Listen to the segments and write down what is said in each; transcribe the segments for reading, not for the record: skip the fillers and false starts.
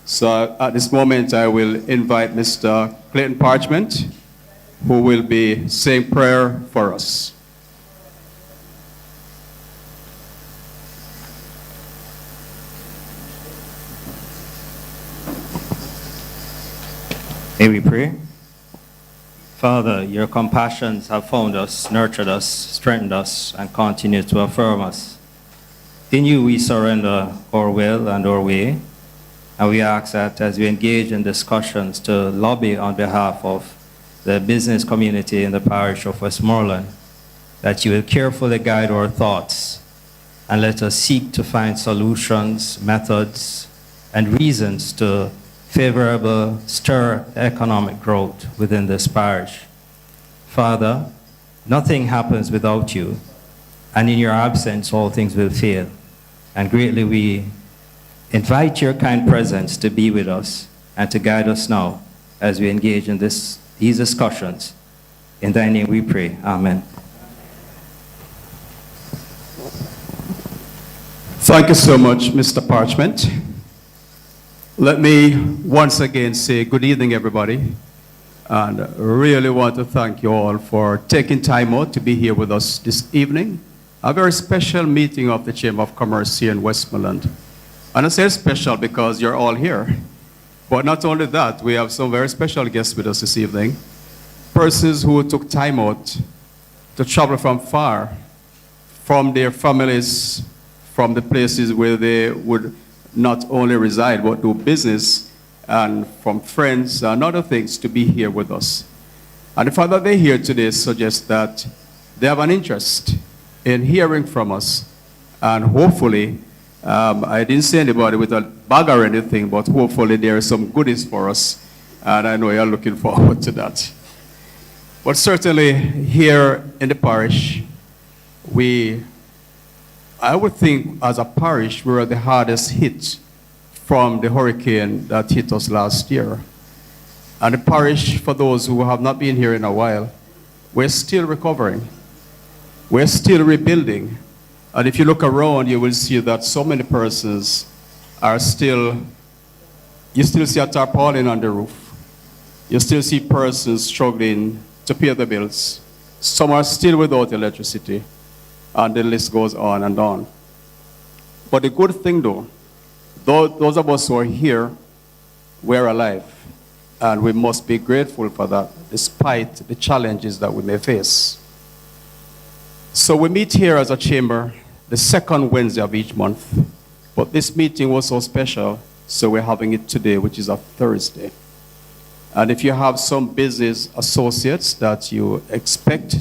So at this moment, I will invite Mr. Clayton Parchment, who will be saying prayer for us. May we pray? Father, your compassions have found us, nurtured us, strengthened us, and continue to affirm us. In you we surrender our will and our way, and we ask that as we engage in discussions to lobby on behalf of the business community in the parish of Westmoreland, that you will carefully guide our thoughts and let us seek to find solutions, methods, and reasons to favorable stir economic growth within this parish. Father, nothing happens without you, and in your absence all things will fail. And greatly we invite your kind presence to be with us and to guide us now as we engage in these discussions. In thy name we pray. Amen. Thank you so much, Mr. Parchment. Let me once again say good evening, everybody, and really want to thank you all for taking time out to be here with us this evening. A very special meeting of the Chamber of Commerce here in Westmoreland. And I say special because you're all here. But not only that, we have some very special guests with us this evening. Persons who took time out to travel from far, from their families, from the places where they would not only reside, but do business, and from friends and other things to be here with us. And the fact that they're here today suggests that they have an interest in hearing from us. And hopefully, I didn't see anybody with a bag or anything, but hopefully there are some goodies for us. And I know you're looking forward to that. But certainly here in the parish, I would think as a parish, we were the hardest hit from the hurricane that hit us last year. And the parish, for those who have not been here in a while, we're still recovering. We're still rebuilding. And if you look around, you will see that so many persons are still, you still see a tarpaulin on the roof. You still see persons struggling to pay the bills. Some are still without electricity. And the list goes on and on. But the good thing, though, those of us who are here, we're alive. And we must be grateful for that, despite the challenges that we may face. So we meet here as a chamber the second Wednesday of each month. But this meeting was so special, so we're having it today, which is a Thursday. And if you have some business associates that you expect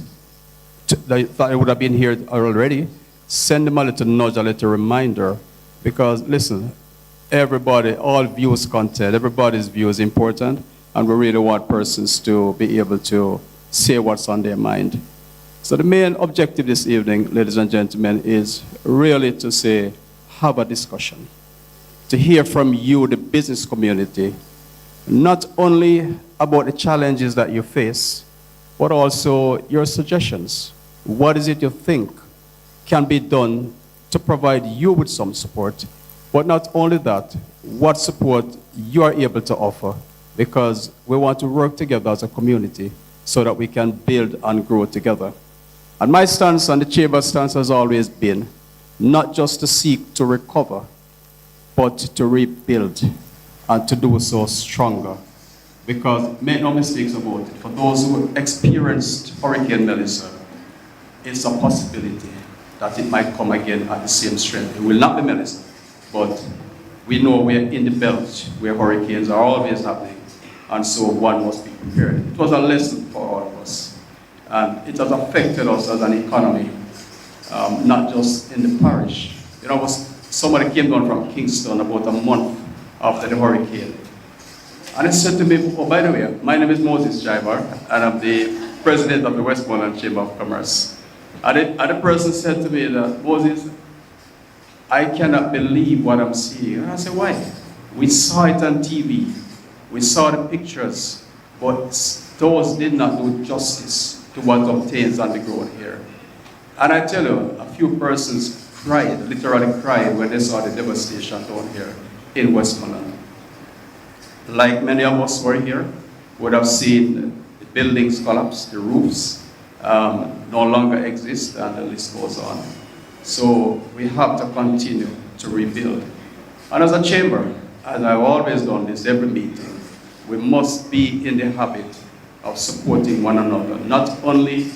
that would have been here already, send them a little nudge, a little reminder, because listen, everybody, all views content, everybody's view is important, and we really want persons to be able to say what's on their mind. So the main objective this evening, ladies and gentlemen, is really to say, have a discussion, to hear from you, the business community, not only about the challenges that you face, but also your suggestions. What is it you think can be done to provide you with some support? But not only that, what support you are able to offer, because we want to work together as a community so that we can build and grow together. And my stance and the chamber's stance has always been not just to seek to recover, but to rebuild and to do so stronger. Because make no mistakes about it, for those who experienced Hurricane Melissa, it's a possibility that it might come again at the same strength. It will not be Melissa, but we know we're in the belt where hurricanes are always happening, and so one must be prepared. It was a lesson for all of us, and it has affected us as an economy, not just in the parish. You know, somebody came down from Kingston about a month after the hurricane, and he said to me, oh, by the way, my name is Moses Jaibar, and I'm the president of the Westmoreland Chamber of Commerce. And the person said to me that, Moses, I cannot believe what I'm seeing. And I said, why? We saw it on TV. We saw the pictures, but those did not do justice to what obtains on the ground here. And I tell you, a few persons cried, literally cried, when they saw the devastation down here in Westmoreland. like many of us who are here, would have seen the buildings collapse, the roofs no longer exist, and the list goes on. So we have to continue to rebuild. And as a chamber, and I've always done this every meeting, we must be in the habit of supporting one another, not only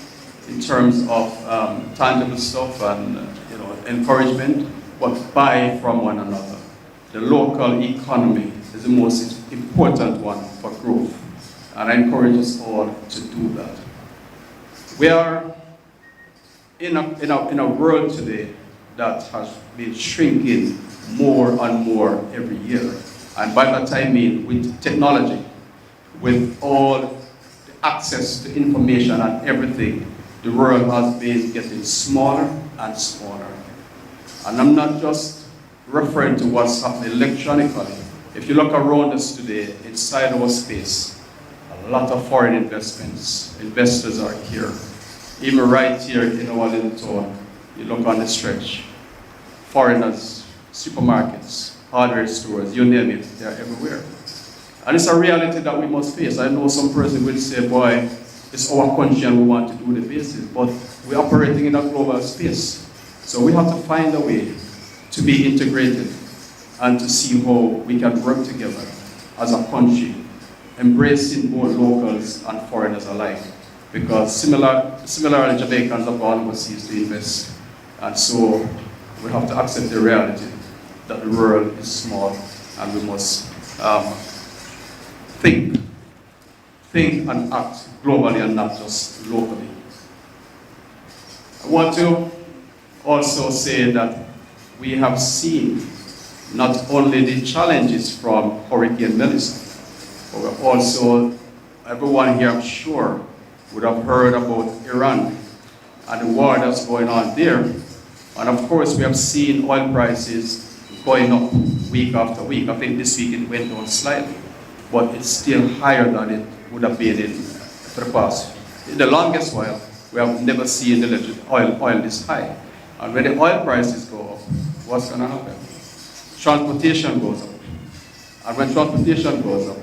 in terms of tangible stuff and encouragement, but buy from one another. The local economy is the most important one for growth, and I encourage us all to do that. We are in a world today that has been shrinking more and more every year. And by that I mean with technology, with all the access to information and everything, the world has been getting smaller and smaller. And I'm not just referring to what's happening electronically. If you look around us today, inside our space, a lot of foreign investors are here. Even right here in our little town, you look on the stretch, foreigners, supermarkets, hardware stores, you name it, they're everywhere. And it's a reality that we must face. I know some person will say, boy, it's our country and we want to do the basics, but we're operating in a global space. So we have to find a way to be integrated and to see how we can work together as a country, embracing both locals and foreigners alike. Because similarly, Jamaicans have gone overseas to invest. And so we have to accept the reality that the world is small and we must think and act globally and not just locally. I want to also say that we have seen not only the challenges from Hurricane Melissa, but also everyone here, I'm sure, would have heard about Iran and the war that's going on there. And of course, we have seen oil prices going up week after week. I think this week it went down slightly, but it's still higher than it would have been in the past. In the longest while, we have never seen the oil this high. And when the oil prices go up, what's going to happen? Transportation goes up. And when transportation goes up,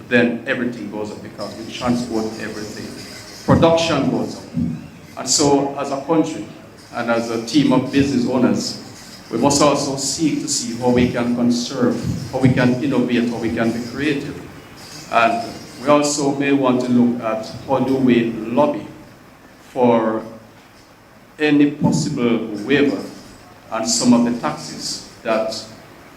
then everything goes up because we transport everything. Production goes up. And so as a country and as a team of business owners, we must also seek to see how we can conserve, how we can innovate, how we can be creative. And we also may want to look at how do we lobby for any possible waiver on some of the taxes that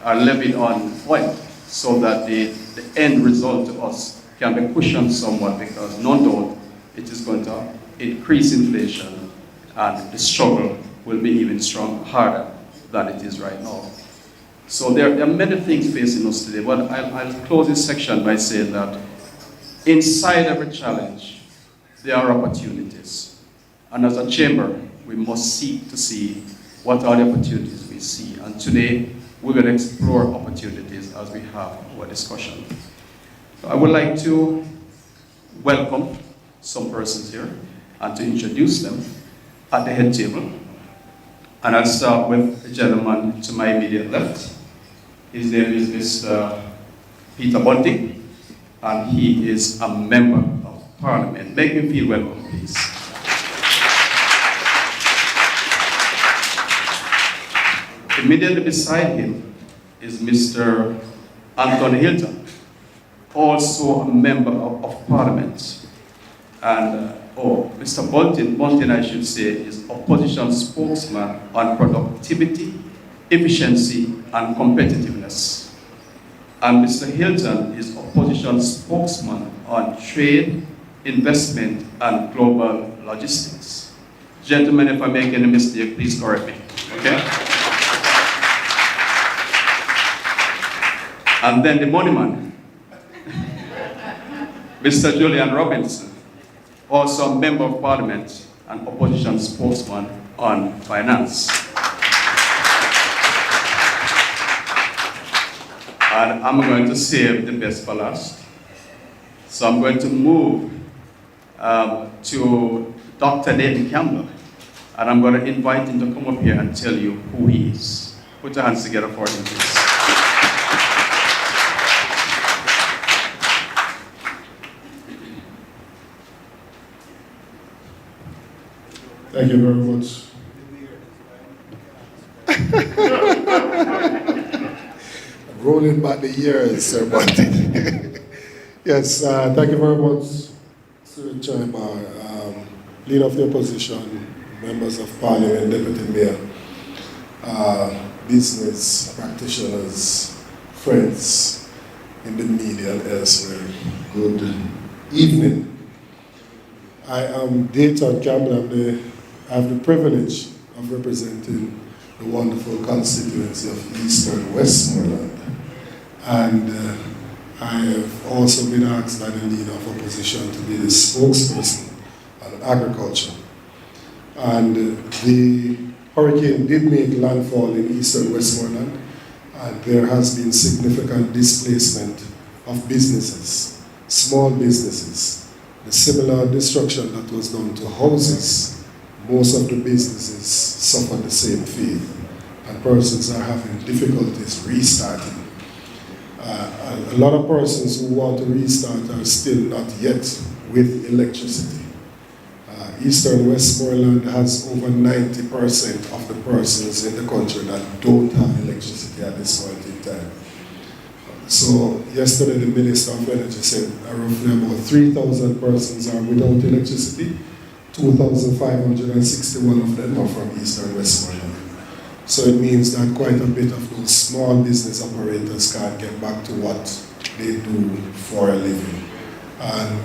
are levied on oil, so that the end result to us can be cushioned somewhat, because no doubt it is going to increase inflation and the struggle will be even harder than it is right now. So there are many things facing us today, but I'll close this section by saying that inside every challenge, there are opportunities. And as a chamber, we must seek to see what are the opportunities we see. And today, we're going to explore opportunities as we have our discussion. So I would like to welcome some persons here and to introduce them at the head table. And I'll start with the gentleman to my immediate left. His name is Mr. Peter Bunting, and he is a member of Parliament. Make him feel welcome, please. Immediately beside him is Mr. Anthony Hilton, also a member of Parliament. And Mr. Bunting, I should say, is opposition spokesman on productivity, efficiency, and competitiveness. And Mr. Hilton is opposition spokesman on trade, investment, and global logistics. Gentlemen, if I make any mistake, please correct me, okay? And then the money man, Mr. Julian Robinson, also a member of Parliament and opposition spokesman on finance. And I'm going to save the best for last. So I'm going to move to Dr. Nathan Campbell, and I'm going to invite him to come up here and tell you who he is. Put your hands together for him, please. Thank you very much. Rolling back the years, Sir Bunty. Yes, thank you very much, Sir Chairman, Leader of the Opposition, Members of Parliament, Deputy Mayor, business practitioners, friends in the media and elsewhere. Good evening. I am Dayton Campbell. I have the privilege of representing the wonderful constituency of Eastern Westmoreland. And I have also been asked by the Leader of Opposition to be the spokesperson on agriculture. And the hurricane did make landfall in Eastern Westmoreland, and there has been significant displacement of businesses, small businesses. The similar destruction that was done to houses, most of the businesses suffered the same fate, and persons are having difficulties restarting. A lot of persons who want to restart are still not yet with electricity. Eastern Westmoreland has over 90% of the persons in the country that don't have electricity at this point in time. So yesterday the Minister of Energy said roughly about 3,000 persons are without electricity. 2,561 of them are from Eastern Westmoreland. So it means that quite a bit of those small business operators can't get back to what they do for a living. And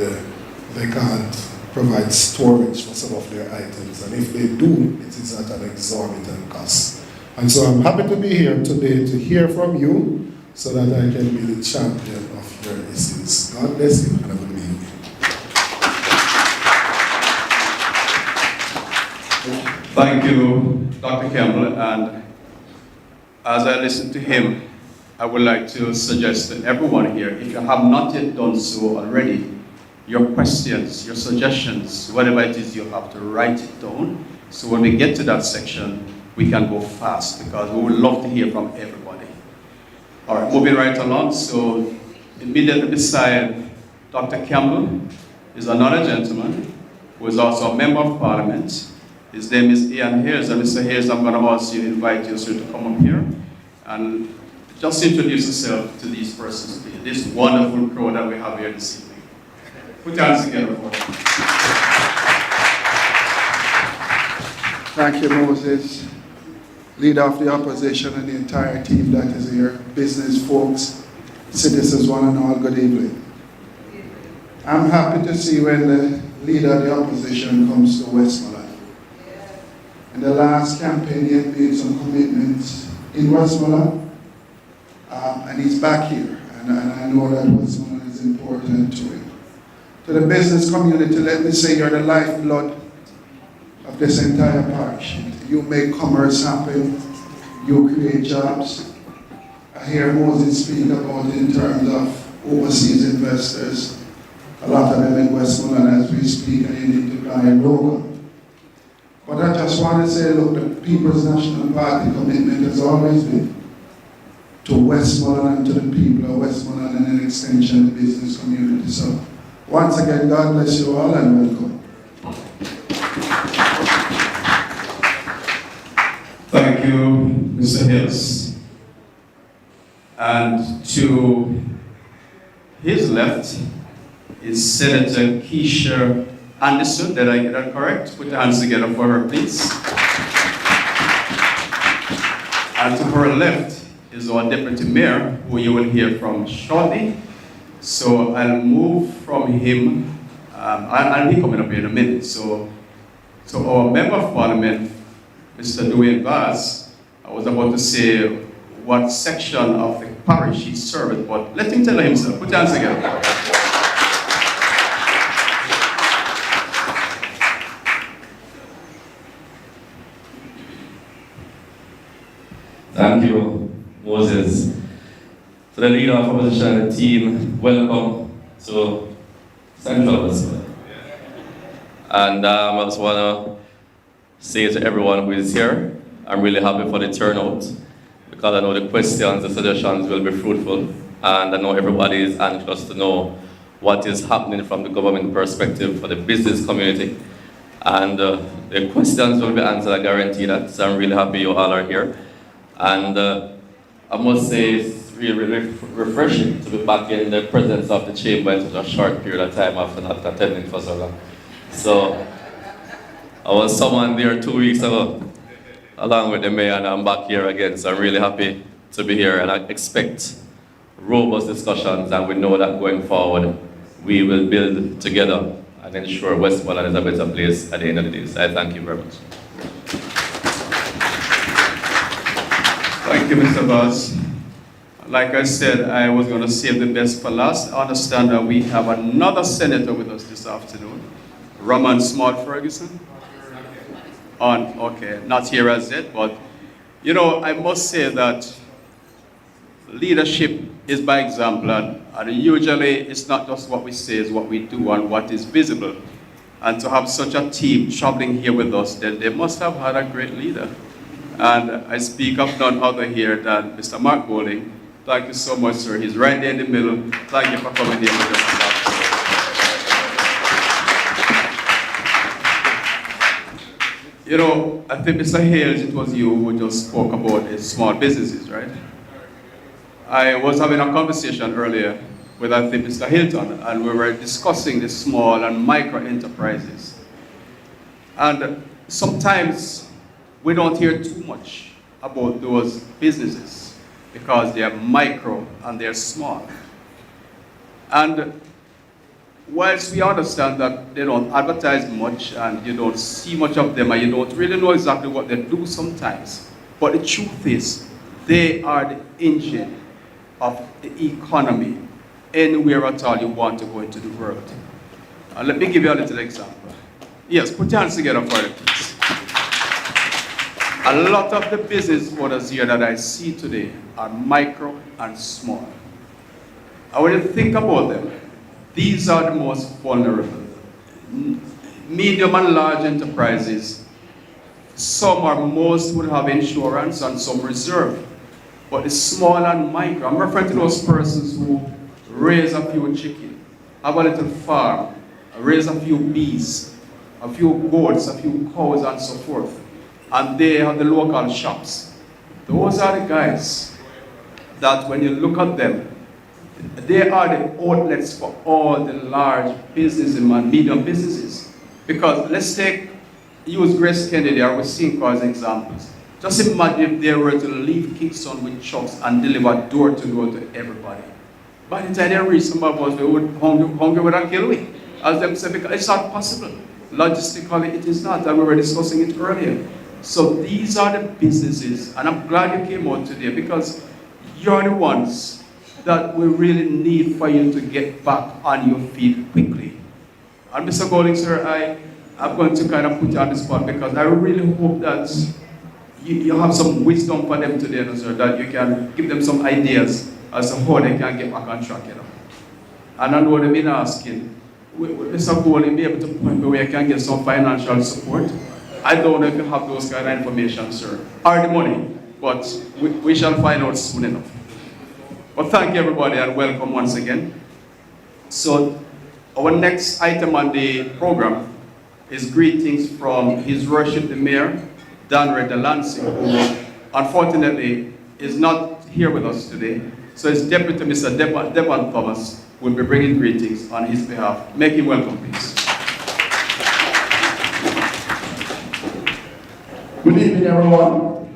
they can't provide storage for some of their items. And if they do, it is at an exorbitant cost. And so I'm happy to be here today to hear from you so that I can be the champion of your issues. God bless you and have a good evening. Thank you, Dr. Campbell. And as I listen to him, I would like to suggest to everyone here, if you have not yet done so already, your questions, your suggestions, whatever it is, you have to write it down. So when we get to that section, we can go fast because we would love to hear from everybody. All right, moving right along. So immediately beside Dr. Campbell is another gentleman who is also a member of Parliament. His name is Ian Hayes. And Mr. Hayes, I'm going to also invite you sir, to come up here and just introduce yourself to these persons, this wonderful crowd that we have here this evening. Put your hands together for them. Thank you, Moses, Leader of the Opposition and the entire team that is here, business folks, citizens, one and all, good evening. I'm happy to see when the Leader of the Opposition comes to Westmoreland. In the last campaign, he had made some commitments in Westmoreland, and he's back here, and I know that Westmoreland is important to him. To the business community, let me say you're the lifeblood of this entire parish. You make commerce happen, you create jobs. I hear Moses speak about in terms of overseas investors, a lot of them in Westmoreland as we speak, and you need to buy a logo. But I just want to say, look, the People's National Party commitment has always been to Westmoreland and to the people of Westmoreland and an extension of the business community. So once again, God bless you all and welcome. Thank you, Mr. Hills. And to his left is Senator Keisha Anderson. Did I get that correct? Put your hands together for her, please. And to her left is our Deputy Mayor, who you will hear from shortly. So I'll move from him, I'll be coming up here in a minute. So our Member of Parliament, Mr. Dwayne Vaz, I was about to say what section of the parish he served, but let him tell himself. Put your hands together. Thank you, Moses. To the Leader of Opposition and the team, welcome to Central Westmoreland. And I just want to say to everyone who is here, I'm really happy for the turnout because I know the questions, the suggestions will be fruitful, and I know everybody is anxious to know what is happening from the government perspective for the business community. And the questions will be answered, I guarantee that. So I'm really happy you all are here. And I must say it's really refreshing to be back in the presence of the chamber in such a short period of time after not attending for so long. So I was summoned there 2 weeks ago, along with the mayor, and I'm back here again. So I'm really happy to be here, and I expect robust discussions, and we know that going forward, we will build together and ensure Westmoreland is a better place at the end of the day. So I thank you very much. Thank you, Mr. Buzz. Like I said, I was going to save the best for last. I understand that we have another senator with us this afternoon, Raman Smart Ferguson. Okay, not here as yet, but you know, I must say that leadership is by example, and usually it's not just what we say, it's what we do and what is visible. And to have such a team traveling here with us, then they must have had a great leader. And I speak of none other here than Mr. Mark Bowling. Thank you so much, sir. He's right there in the middle. Thank you for coming here with us. You know, I think Mr. Hales, it was you who just spoke about the small businesses, right? I was having a conversation earlier with, I think, Mr. Hilton, and we were discussing the small and micro enterprises. And sometimes we don't hear too much about those businesses because they are micro and they're small. And whilst we understand that they don't advertise much and you don't see much of them and you don't really know exactly what they do sometimes, but the truth is, they are the engine of the economy anywhere at all you want to go into the world. And let me give you a little example. Yes, put your hands together for it, please. A lot of the business owners here that I see today are micro and small. And when you think about them, these are the most vulnerable. Medium and large enterprises, most would have insurance and some reserve. But the small and micro, I'm referring to those persons who raise a few chickens, have a little farm, raise a few bees, a few goats, a few cows, and so forth. And they have the local shops. Those are the guys that when you look at them, they are the outlets for all the large businesses and medium businesses. Because let's use Grace Kennedy or Wisinko as examples. Just imagine if they were to leave Kingston with trucks and deliver door to door to everybody. By the time they reach some of us, we would hunger would have killed me. As them say, because it's not possible. Logistically, it is not, and we were discussing it earlier. So these are the businesses, and I'm glad you came out today because you're the ones that we really need for you to get back on your feet quickly. And Mr. Golding, sir, I'm going to kind of put you on the spot because I really hope that you have some wisdom for them today, sir, that you can give them some ideas as to how they can get back on track, you know. And I know they've been asking, will Mr. Golding be able to point me where I can get some financial support? I don't know if you have those kind of information, sir, or the money, but we shall find out soon enough. But thank you, everybody, and welcome once again. So our next item on the program is greetings from His Worship the Mayor, Danre Delancey, who unfortunately is not here with us today. So his deputy, Mr. Devon Thomas, will be bringing greetings on his behalf. Make him welcome, please. Good evening, everyone.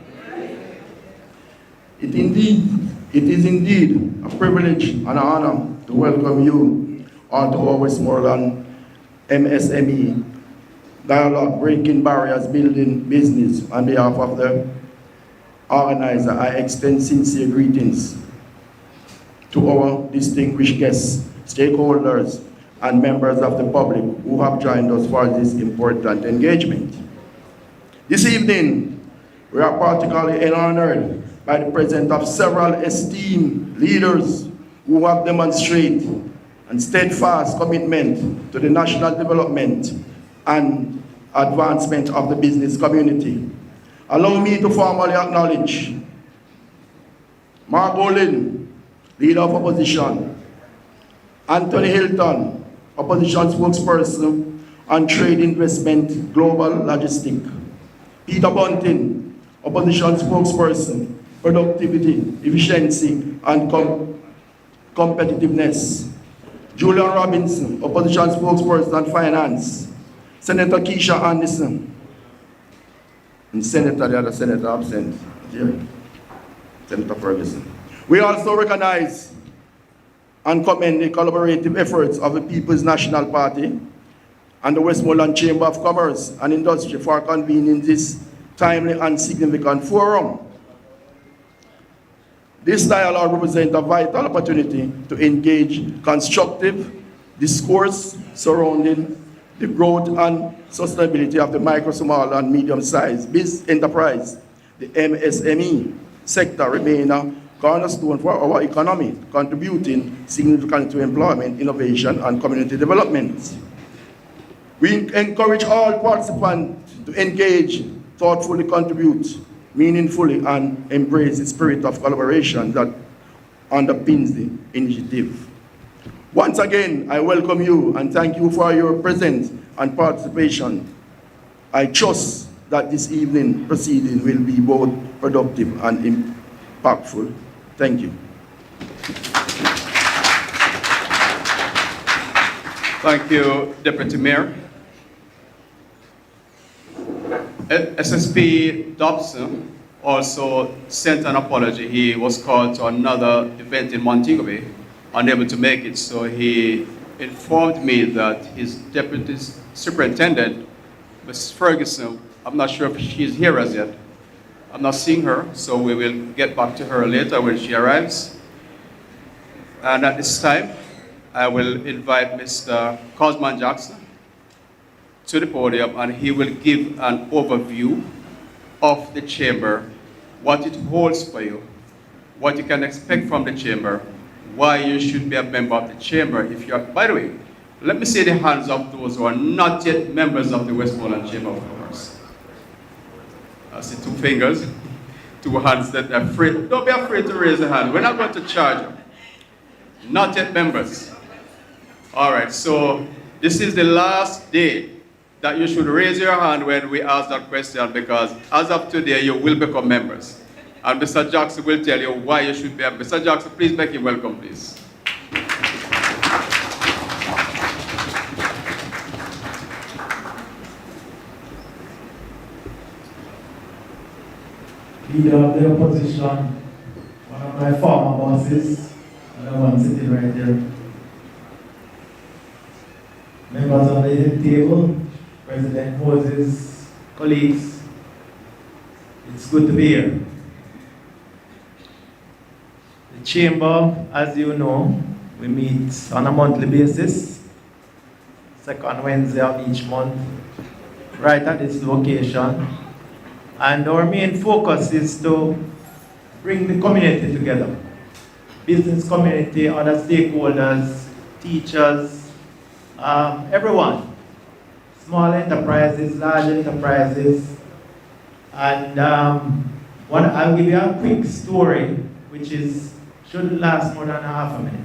It is indeed a privilege and an honor to welcome you onto our Westmoreland MSME Dialogue Breaking Barriers Building Business. On behalf of the organizer, I extend sincere greetings to our distinguished guests, stakeholders, and members of the public who have joined us for this important engagement. This evening, we are particularly honored by the presence of several esteemed leaders who have demonstrated a steadfast commitment to the national development and advancement of the business community. Allow me to formally acknowledge Mark Olin, Leader of Opposition, Anthony Hilton, Opposition Spokesperson and Trade Investment Global Logistic. Peter Bunting, Opposition Spokesperson, Productivity, Efficiency, and Competitiveness. Julian Robinson, Opposition Spokesperson and Finance. Senator Keisha Anderson. And Senator, the other Senator absent here, Senator Ferguson. We also recognize and commend the collaborative efforts of the People's National Party and the Westmoreland Chamber of Commerce and Industry for convening this timely and significant forum. This dialogue represents a vital opportunity to engage constructive discourse surrounding the growth and sustainability of the micro, small, and medium-sized business enterprise. The MSME sector remains a cornerstone for our economy, contributing significantly to employment, innovation, and community development. We encourage all participants to engage, thoughtfully contribute, meaningfully, and embrace the spirit of collaboration that underpins the initiative. Once again, I welcome you and thank you for your presence and participation. I trust that this evening proceeding will be both productive and impactful. Thank you. Thank you, Deputy Mayor. SSP Dobson also sent an apology. He was called to another event in Montego Bay, unable to make it, so he informed me that his deputy superintendent, Ms. Ferguson, I'm not sure if she's here as yet. I'm not seeing her, so we will get back to her later when she arrives. And at this time, I will invite Mr. Cosman Jackson to the podium, and he will give an overview of the chamber, what it holds for you, what you can expect from the chamber, why you should be a member of the chamber. If you are, by the way, let me see the hands of those who are not yet members of the Westmoreland Chamber of Commerce. I see 2 fingers, 2 hands that are free. Don't be afraid to raise a hand. We're not going to charge you. Not yet members. All right, so this is the last day that you should raise your hand when we ask that question, because as of today, you will become members. And Mr. Jackson will tell you why you should be a Mr. Jackson, please make him welcome, please. Leader of the opposition, one of my former bosses, and the one sitting right there. Members of the head table, President Moses, colleagues, it's good to be here. The chamber, as you know, we meet on a monthly basis, second Wednesday of each month, right at this location. And our main focus is to bring the community together. Business community, other stakeholders, teachers, everyone. Small enterprises, large enterprises. And I'll give you a quick story, which shouldn't last more than half a minute.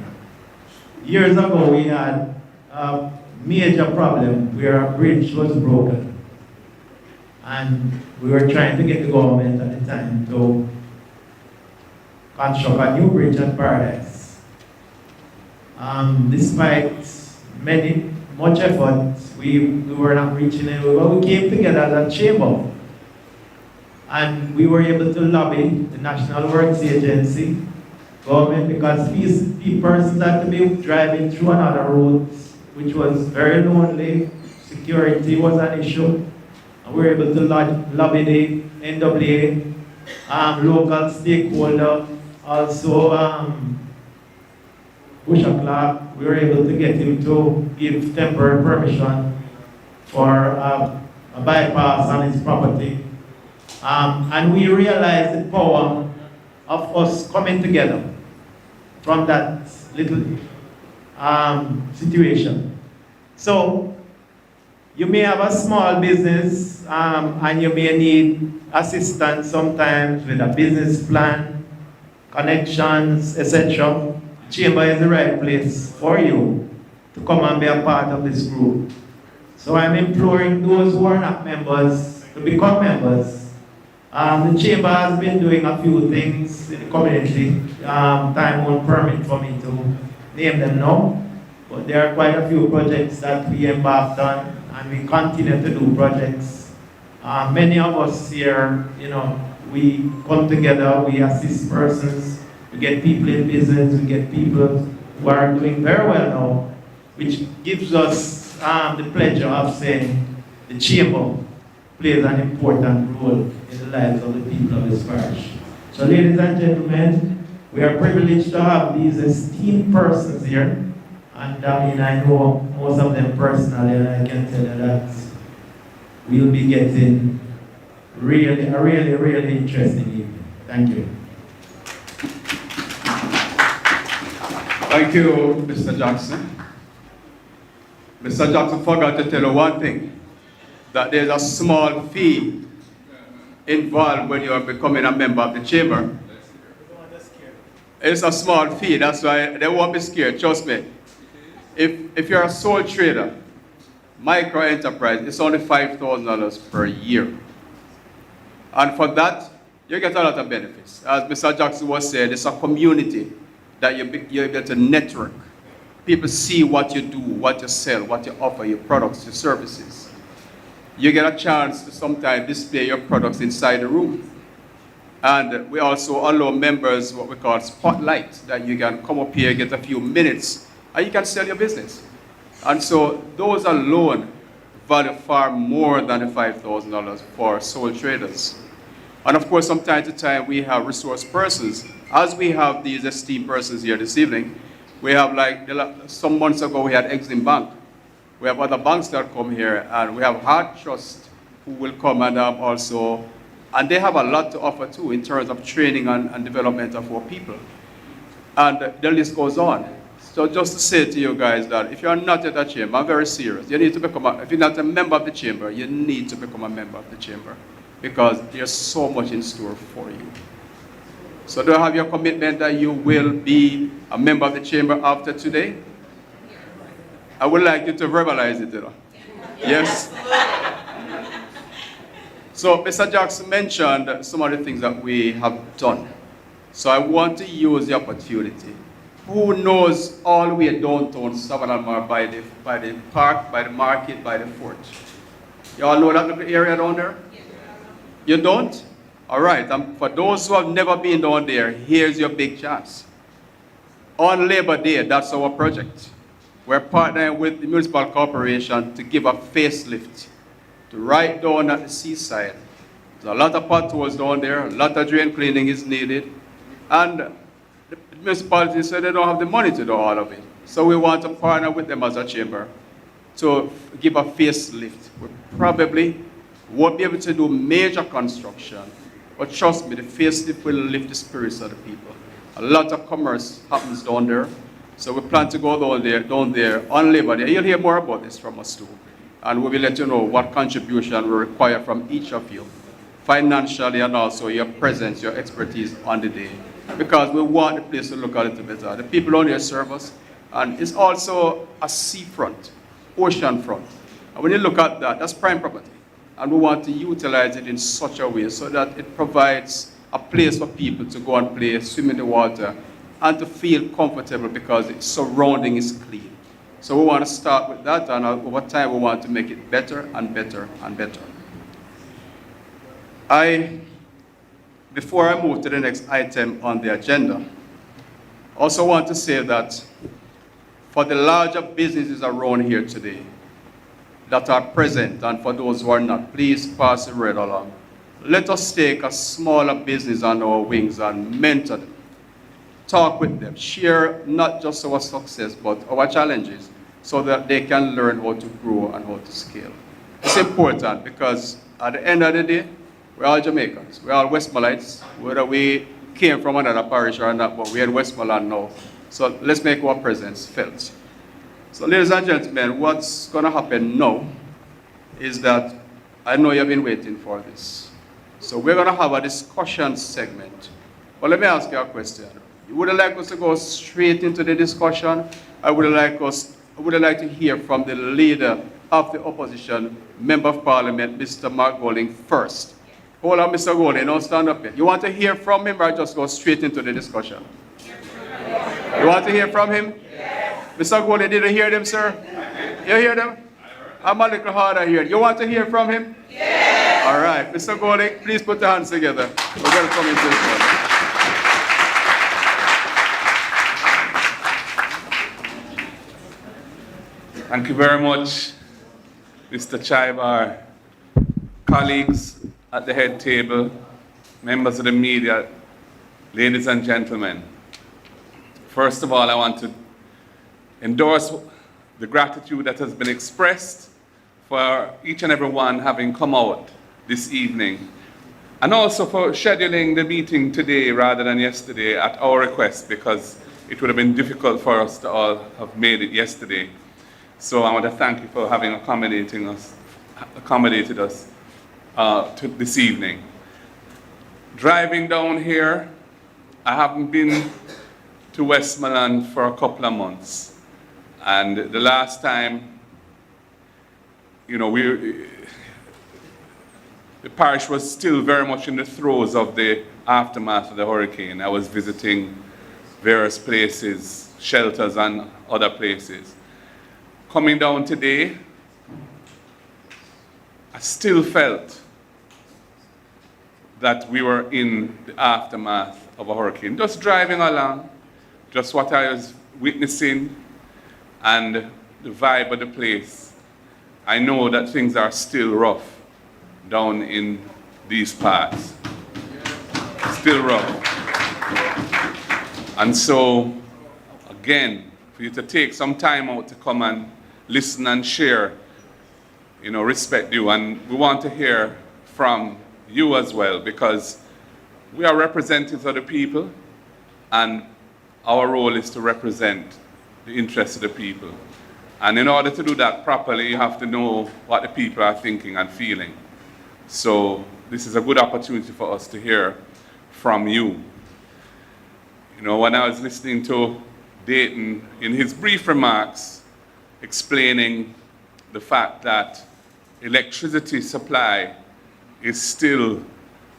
Years ago, we had a major problem where a bridge was broken. And we were trying to get the government at the time to construct a new bridge at Bariers. Despite much effort, we were not reaching anywhere. But we came together as a chamber, and we were able to lobby the National Works Agency, government, because persons had to be driving through another road, which was very lonely. Security was an issue. And we were able to lobby the NWA, local stakeholder, also Busha Clark. We were able to get him to give temporary permission for a bypass on his property. And we realized the power of us coming together from that little situation. So, you may have a small business and you may need assistance sometimes with a business plan, connections, etc. Chamber is the right place for you to come and be a part of this group. So I'm imploring those who are not members to become members. The chamber has been doing a few things in the community. Time won't permit for me to name them now, but there are quite a few projects that we embarked on, and we continue to do projects. Many of us here, we come together, we assist persons, we get people in business, we get people who are doing very well now, which gives us the pleasure of saying the chamber plays an important role in the lives of the people of this parish. So ladies and gentlemen, we are privileged to have these esteemed persons here. And I know most of them personally, and I can tell you that we'll be getting a really interesting evening. Thank you. Thank you, Mr. Jackson. Mr. Jackson forgot to tell you one thing, that there's a small fee involved when you are becoming a member of the chamber. It's a small fee, that's why they won't be scared, trust me. If you're a sole trader, micro enterprise, it's only $5,000 per year. And for that, you get a lot of benefits. As Mr. Jackson was saying, it's a community that you're able to network. People see what you do, what you sell, what you offer, your products, your services. You get a chance to sometimes display your products inside the room. And we also allow members what we call spotlight, that you can come up here, get a few minutes, and you can sell your business. And so those alone value far more than the $5,000 for sole traders. And of course, from time to time, we have resource persons. As we have these esteemed persons here this evening, we have some months ago, we had Exim Bank. We have other banks that come here, and we have Heart Trust who will come and also, and they have a lot to offer too in terms of training and development of our people. And the list goes on. So just to say to you guys that if you're not at a chamber, I'm very serious. You need to become if you're not a member of the chamber, you need to become a member of the chamber, because there's so much in store for you. So do you have your commitment that you will be a member of the chamber after today? I would like you to verbalize it, Yes? So Mr. Jackson mentioned some of the things that we have done. So I want to use the opportunity. Who knows all the way downtown Savannah by the park, by the market, by the fort? You all know that little area down there? You don't? All right, for those who have never been down there, here's your big chance. On Labor Day, that's our project. We're partnering with the municipal corporation to give a facelift to right down at the seaside. There's a lot of potholes down there, a lot of drain cleaning is needed, and the municipality said they don't have the money to do all of it. So we want to partner with them as a chamber to give a facelift. We probably won't be able to do major construction, but trust me, the facelift will lift the spirits of the people. A lot of commerce happens down there, so we plan to go down there on Labor Day. You'll hear more about this from us too, and we will let you know what contribution we require from each of you, financially and also your presence, your expertise on the day, because we want the place to look a little better. The people on here serve us, and it's also a seafront, ocean front. And when you look at that, that's prime property. And we want to utilize it in such a way so that it provides a place for people to go and play, swim in the water, and to feel comfortable because its surrounding is clean. So we want to start with that, and over time we want to make it better and better and better. Before I move to the next item on the agenda, I also want to say that for the larger businesses around here today that are present, and for those who are not, please pass the word along. Let us take a smaller business on our wings and mentor them. Talk with them, share not just our success, but our challenges, so that they can learn how to grow and how to scale. It's important because at the end of the day, we're all Jamaicans, we're all Westmorelandites, whether we came from another parish or not, but we're in Westmoreland now. So let's make our presence felt. So ladies and gentlemen, what's going to happen now is that I know you've been waiting for this. So we're going to have a discussion segment. But let me ask you a question. Would you like us to go straight into the discussion? I would like to hear from the leader of the opposition, Member of Parliament, Mr. Mark Golding, first. Hold on, Mr. Golding, don't stand up yet. You want to hear from him or just go straight into the discussion? You want to hear from him? Yes. Mr. Golding, did you hear them, sir? You hear them? I'm a little harder here. You want to hear from him? Yes. All right, Mr. Golding, please put your hands together. We're going to come into this one. Thank you very much, Mr. Chaibar, colleagues at the head table, members of the media, ladies and gentlemen. First of all, I want to endorse the gratitude that has been expressed for each and every one having come out this evening, and also for scheduling the meeting today rather than yesterday at our request, because it would have been difficult for us to all have made it yesterday. So I want to thank you for having accommodated us to this evening. Driving down here, I haven't been to Westmoreland for a couple of months. And the last time, you know, the parish was still very much in the throes of the aftermath of the hurricane. I was visiting various places, shelters and other places. Coming down today, I still felt that we were in the aftermath of a hurricane. Just driving along, just what I was witnessing and the vibe of the place. I know that things are still rough down in these parts. Still rough. And so, again, for you to take some time out to come and listen and share, you know, respect you. And we want to hear from you as well, because we are representatives of the people, and our role is to represent the interests of the people. And in order to do that properly, you have to know what the people are thinking and feeling. So this is a good opportunity for us to hear from you. You know, when I was listening to Dayton in his brief remarks, explaining the fact that electricity supply is still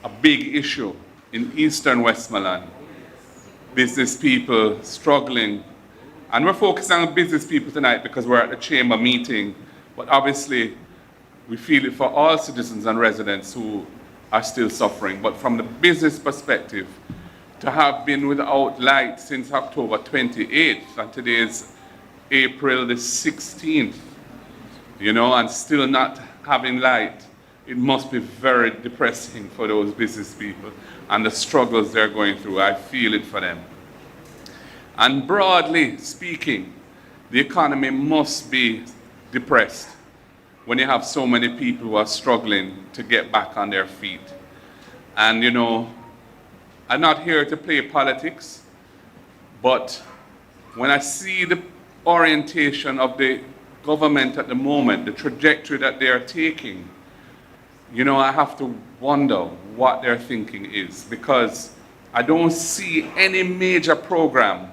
a big issue in eastern Westmoreland. Business people struggling. And we're focusing on business people tonight because we're at the chamber meeting, but obviously we feel it for all citizens and residents who are still suffering. But from the business perspective, to have been without light since October 28th, and today is April the 16th, you know, and still not having light, it must be very depressing for those business people and the struggles they're going through. I feel it for them. And broadly speaking, the economy must be depressed when you have so many people who are struggling to get back on their feet. And you know, I'm not here to play politics, but when I see the orientation of the government at the moment, the trajectory that they are taking, you know, I have to wonder what their thinking is, because I don't see any major program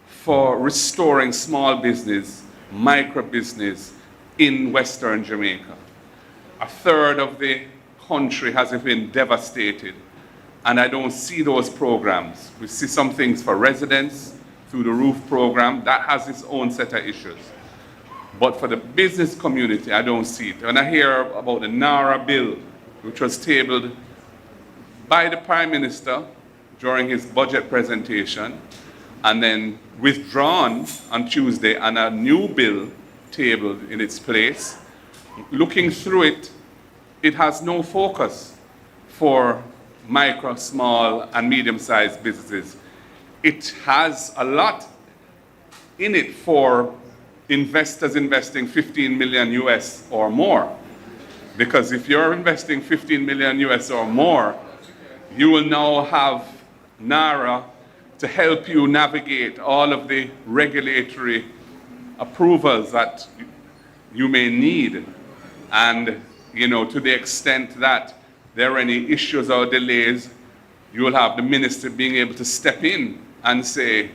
for restoring small business, micro business in Western Jamaica. A third of the country has been devastated, and I don't see those programs. We see some things for residents through the roof program that has its own set of issues. But for the business community, I don't see it. When I hear about the NARA bill, which was tabled by the Prime Minister during his budget presentation, and then withdrawn on Tuesday, and a new bill tabled in its place, looking through it, it has no focus for micro, small, and medium-sized businesses. It has a lot in it for investors investing 15 million US or more. Because if you're investing 15 million US or more, you will now have NARA to help you navigate all of the regulatory approvals that you may need. And, you know, to the extent that there are any issues or delays, you will have the minister being able to step in and say,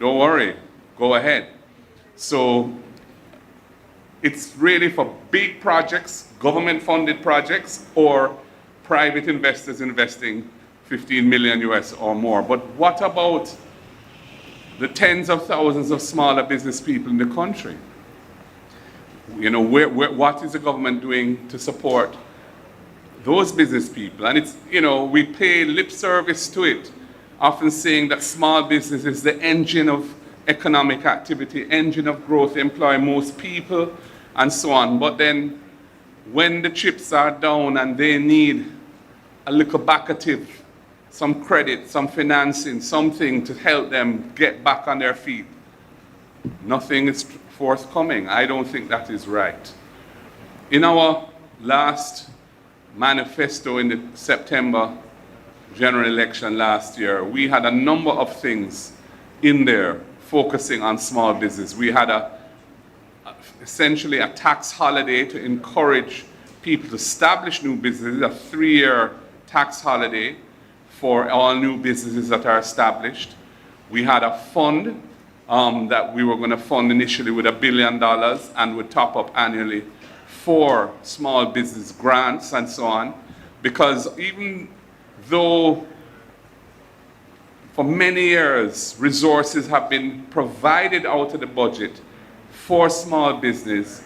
don't worry, go ahead. So It's really for big projects, government-funded projects, or private investors investing 15 million US or more. But what about the tens of thousands of smaller business people in the country? You know, what is the government doing to support those business people? And it's, you know, we pay lip service to it, often saying that small business is the engine of economic activity, engine of growth, employ most people, and so on. But then when the chips are down and they need a little backative, some credit, some financing, something to help them get back on their feet, nothing is forthcoming. I don't think that is right. In our last manifesto in the September general election last year, we had a number of things in there focusing on small business. We had essentially a tax holiday to encourage people to establish new businesses, a 3-year tax holiday for all new businesses that are established. We had a fund that we were going to fund initially with $1 billion and would top up annually for small business grants and so on. Because even though for many years resources have been provided out of the budget for small business,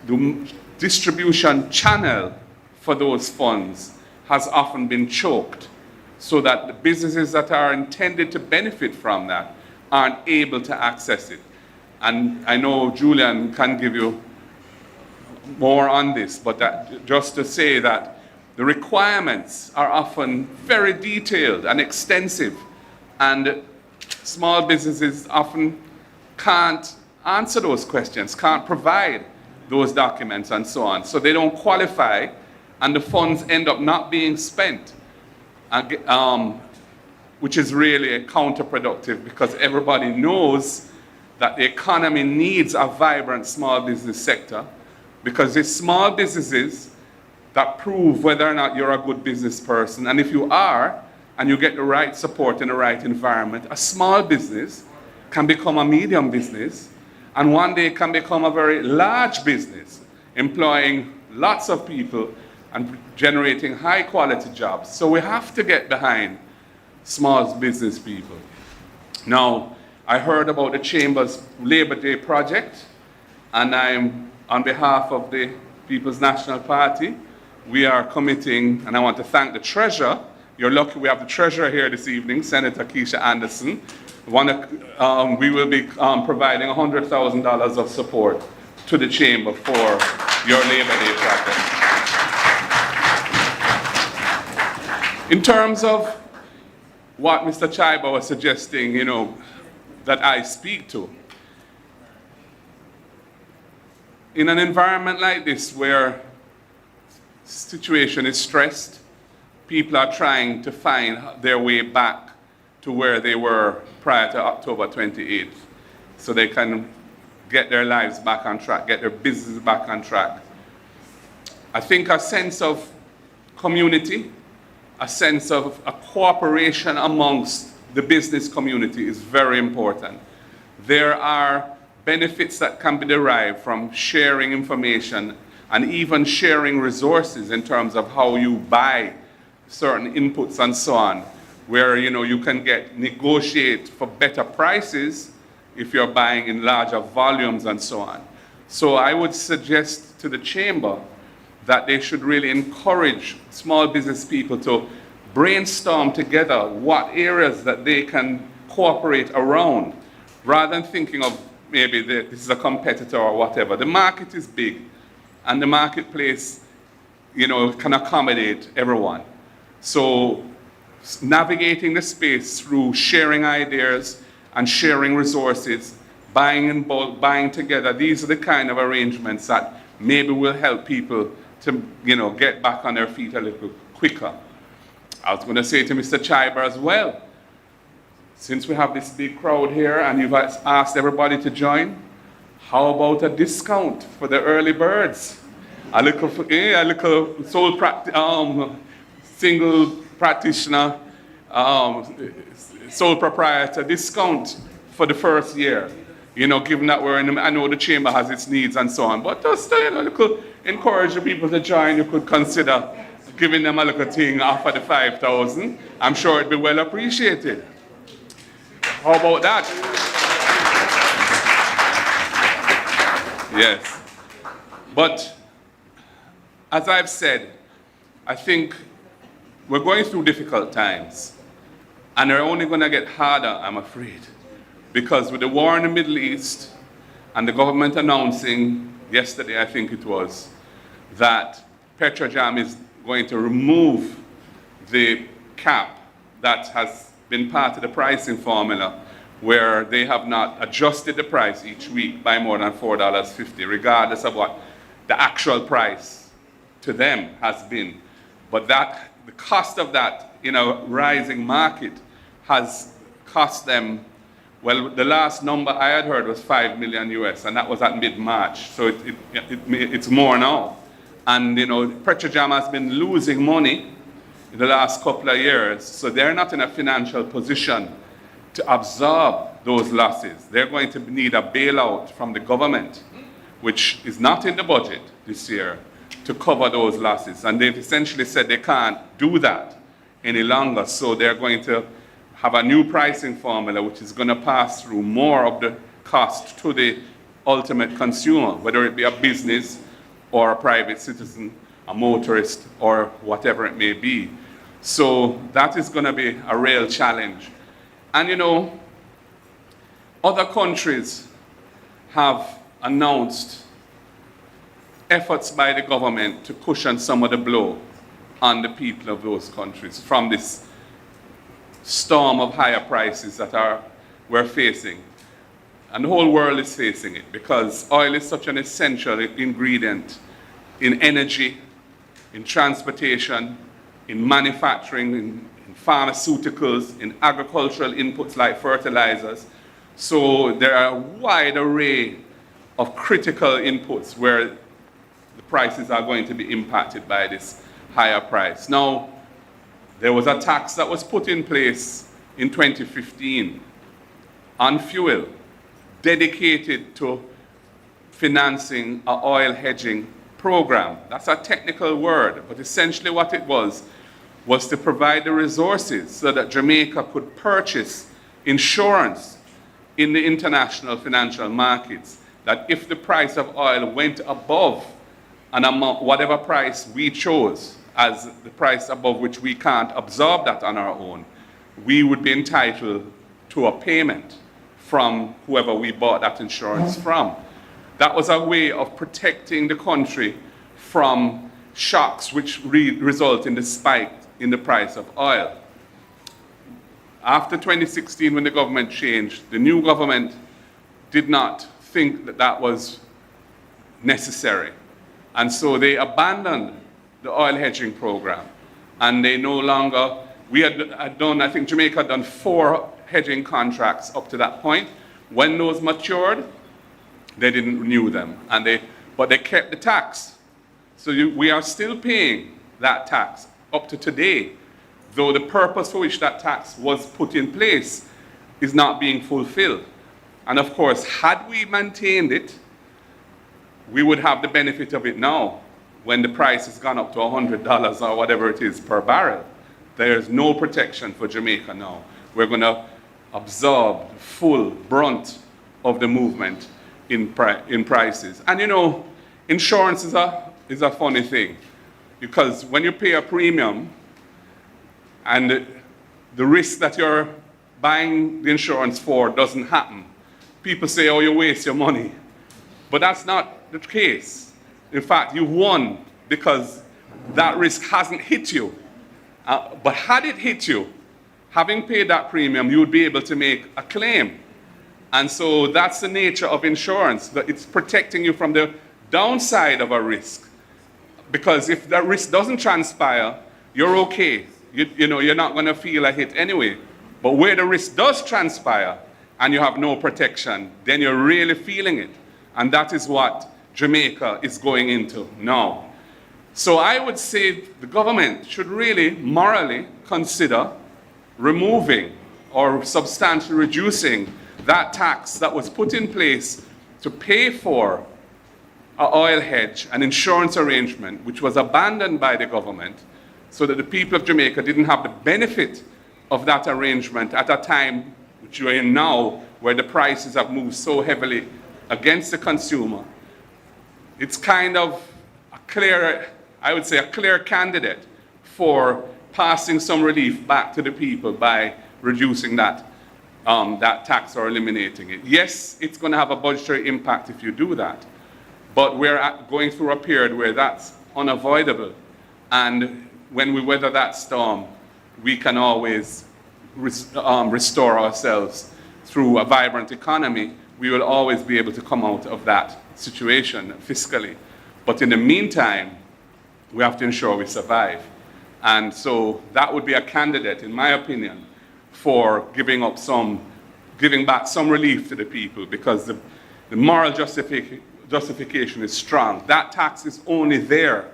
the distribution channel for those funds has often been choked, so that the businesses that are intended to benefit from that aren't able to access it. And I know Julian can give you more on this, but just to say that the requirements are often very detailed and extensive, and small businesses often can't answer those questions, can't provide those documents and so on. So they don't qualify, and the funds end up not being spent, which is really counterproductive, because everybody knows that the economy needs a vibrant small business sector, because it's small businesses that prove whether or not you're a good business person. And if you are, and you get the right support in the right environment, a small business can become a medium business, and one day can become a very large business, employing lots of people and generating high quality jobs. So we have to get behind small business people. Now, I heard about the Chamber's Labor Day project, and I'm, on behalf of the People's National Party, we are committing, and I want to thank the Treasurer. You're lucky we have the Treasurer here this evening, Senator Keisha Anderson. We will be providing $100,000 of support to the Chamber for your Labor Day project. In terms of what Mr. Chaiba was suggesting, you know, that I speak to, in an environment like this where the situation is stressed, people are trying to find their way back to where they were prior to October 28th, so they can get their lives back on track, get their business back on track. I think a sense of community, a sense of a cooperation amongst the business community is very important. There are benefits that can be derived from sharing information and even sharing resources in terms of how you buy certain inputs and so on, where you can negotiate for better prices if you're buying in larger volumes and so on. So I would suggest to the Chamber that they should really encourage small business people to brainstorm together what areas that they can cooperate around, rather than thinking of maybe this is a competitor or whatever. The market is big, and the marketplace, can accommodate everyone. So navigating the space through sharing ideas and sharing resources, buying in bulk, buying together, these are the kind of arrangements that maybe will help people to get back on their feet a little quicker. I was going to say to Mr. Chaiber as well, since we have this big crowd here and you've asked everybody to join, how about a discount for the early birds? A little single practitioner, sole proprietor discount for the first year. you know, given that I know the chamber has its needs and so on, but just, you know, you could encourage the people to join. You could consider giving them a little thing after the 5,000. I'm sure it'd be well appreciated. How about that? Yes. But as I've said, I think we're going through difficult times, and they're only going to get harder, I'm afraid, because with the war in the Middle East and the government announcing yesterday, I think it was, that Petrojam is going to remove the cap that has been part of the pricing formula, where they have not adjusted the price each week by more than $4.50, regardless of what the actual price to them has been. But that, the cost of that in a rising market has cost them, well, the last number I had heard was 5 million US, and that was at mid-March, so it's more now. And you know, Petrojam has been losing money in the last couple of years, so they're not in a financial position to absorb those losses. They're going to need a bailout from the government, which is not in the budget this year, to cover those losses. And they've essentially said they can't do that any longer, so they're going to have a new pricing formula which is going to pass through more of the cost to the ultimate consumer, whether it be a business or a private citizen, a motorist, or whatever it may be. So that is going to be a real challenge. And you know, other countries have announced efforts by the government to cushion some of the blow on the people of those countries from this storm of higher prices that we're facing. And the whole world is facing it, because oil is such an essential ingredient in energy, in transportation, in manufacturing, in pharmaceuticals, in agricultural inputs like fertilizers. So there are a wide array of critical inputs where the prices are going to be impacted by this higher price. Now, there was a tax that was put in place in 2015 on fuel, dedicated to financing an oil hedging program. That's a technical word, but essentially what it was to provide the resources so that Jamaica could purchase insurance in the international financial markets, that if the price of oil went above an amount, whatever price we chose as the price above which we can't absorb that on our own, we would be entitled to a payment from whoever we bought that insurance from. That was a way of protecting the country from shocks which result in the spike in the price of oil. After 2016, when the government changed, the new government did not think that that was necessary. And so they abandoned the oil hedging program. And they no longer, we had done, I think Jamaica had done 4 hedging contracts up to that point. When those matured, they didn't renew them. But they kept the tax. So we are still paying that tax up to today, though the purpose for which that tax was put in place is not being fulfilled. And of course, had we maintained it, we would have the benefit of it now, when the price has gone up to $100 or whatever it is per barrel. There's no protection for Jamaica now. We're going to absorb the full brunt of the movement in prices. And you know, insurance is a funny thing, because when you pay a premium and the risk that you're buying the insurance for doesn't happen, people say, oh, you waste your money. But that's not the case. In fact, you won because that risk hasn't hit you. But had it hit you, having paid that premium, you would be able to make a claim. And so that's the nature of insurance, that it's protecting you from the downside of a risk. Because if that risk doesn't transpire, you're okay. You know, you're not going to feel a hit anyway. But where the risk does transpire and you have no protection, then you're really feeling it. And that is what Jamaica is going into now. So I would say the government should really morally consider removing or substantially reducing that tax that was put in place to pay for an oil hedge, an insurance arrangement, which was abandoned by the government, so that the people of Jamaica didn't have the benefit of that arrangement at a time which we're in now, where the prices have moved so heavily against the consumer. It's kind of a clear, I would say, a clear candidate for passing some relief back to the people by reducing that tax or eliminating it. Yes, it's going to have a budgetary impact if you do that, but we're going through a period where that's unavoidable. And when we weather that storm, we can always restore ourselves through a vibrant economy. We will always be able to come out of that situation fiscally. But in the meantime, we have to ensure we survive. And so that would be a candidate, in my opinion, for giving back some relief to the people, because the moral justification is strong. That tax is only there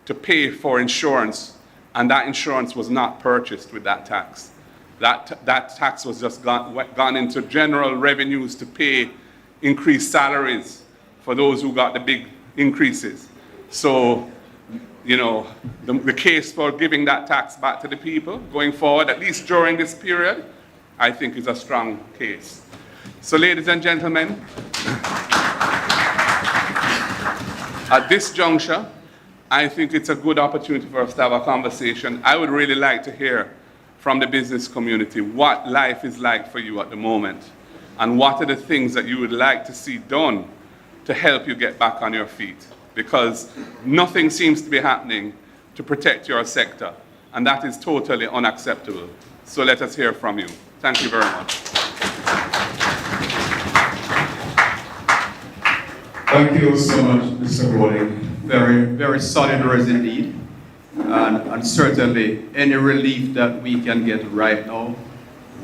to pay for insurance, and that insurance was not purchased with that tax. That tax was just gone into general revenues to pay increased salaries for those who got the big increases. So, you know, the case for giving that tax back to the people going forward, at least during this period, I think is a strong case. So, ladies and gentlemen, at this juncture, I think it's a good opportunity for us to have a conversation. I would really like to hear from the business community what life is like for you at the moment, and what are the things that you would like to see done to help you get back on your feet, because nothing seems to be happening to protect your sector, and that is totally unacceptable. So let us hear from you. Thank you very much. Thank you so much, Mr. Golding. Very, very solid words indeed. And certainly any relief that we can get right now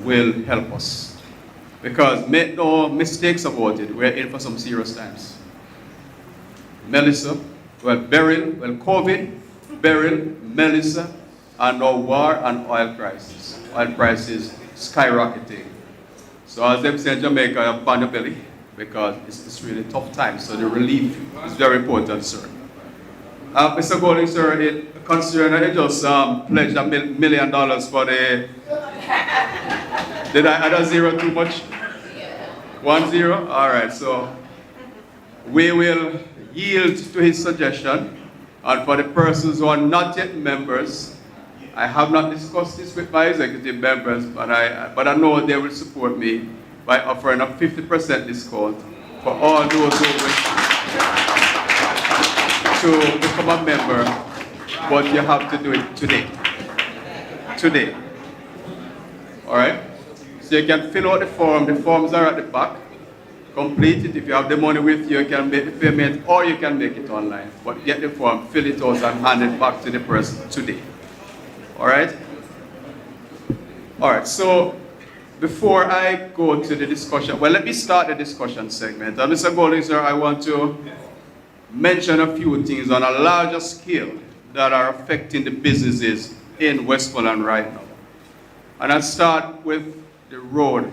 will help us. Because make no mistakes about it, we're in for some serious times. Melissa, Beryl, COVID, Beryl, Melissa, and now war and oil prices. Oil prices skyrocketing. So as they say in Jamaica, you have pan your belly, because it's really tough times. So the relief is very important, sir. Mr. Golding, sir, considering I just pledged $1 million for the... Did I add a zero too much? 1-0? All right, so we will yield to his suggestion. And for the persons who are not yet members, I have not discussed this with my executive members, but I know they will support me by offering a 50% discount for all those who wish to become a member, but you have to do it today. Today. All right? So you can fill out the form. The forms are at the back. Complete it. If you have the money with you, you can make the payment, or you can make it online. But get the form, fill it out, and hand it back to the person today. All right? All right, so before I go to the discussion, well, let me start the discussion segment. Mr. Golding, sir, I want to mention a few things on a larger scale that are affecting the businesses in Westmoreland right now. And I'll start with the roads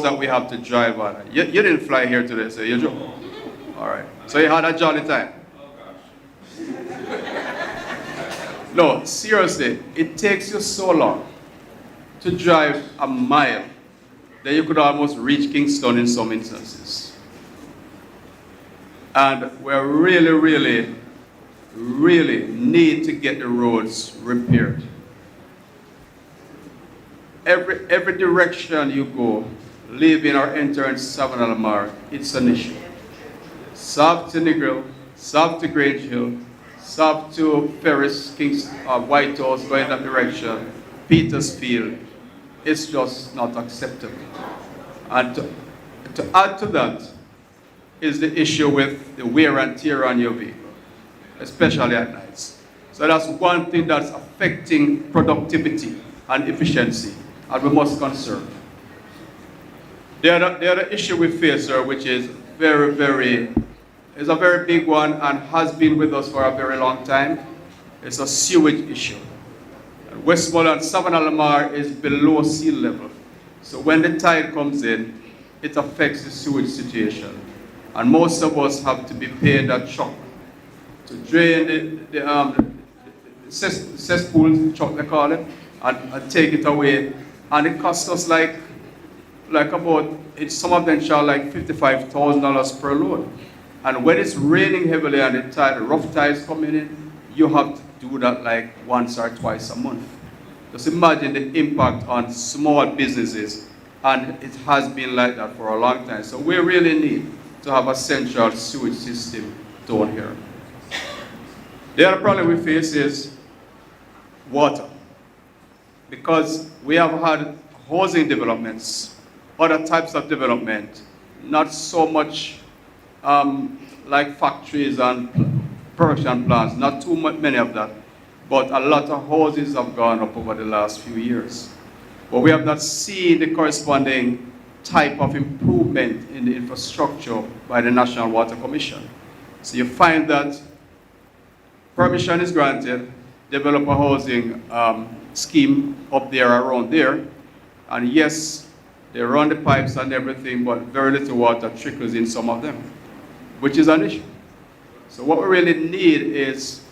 that we have to drive on. You didn't fly here today, so you drove. All right, so you had a jolly time. No, seriously, it takes you so long to drive a mile that you could almost reach Kingston in some instances. And we really need to get the roads repaired. Every direction you go, leaving or entering Savannah Lamar, it's an issue. South to Negril, south to Grange Hill, south to Ferris, White House, going that direction, Petersfield, it's just not acceptable. And to add to that is the issue with the wear and tear on your vehicle, especially at nights. So that's one thing that's affecting productivity and efficiency, and we must conserve. The other issue we face, sir, which is is a very big one and has been with us for a very long time, is a sewage issue. Westmoreland, Savannah Lamar is below sea level. So when the tide comes in, it affects the sewage situation. And most of us have to be paying that truck to drain the cesspool truck, they call it, and take it away. And it costs us like about, some of them charge like $55,000 per load. And when it's raining heavily and the rough tides coming in, you have to do that like once or twice a month. Just imagine the impact on small businesses, and it has been like that for a long time. So we really need to have a central sewage system down here. The other problem we face is water. Because we have had housing developments, other types of development, not so much like factories and production plants, not too many of that, but a lot of houses have gone up over the last few years. But we have not seen the corresponding type of improvement in the infrastructure by the National Water Commission. So you find that permission is granted, develop a housing scheme up there, around there, and yes, they run the pipes and everything, but very little water trickles in some of them, which is an issue. So what we really need is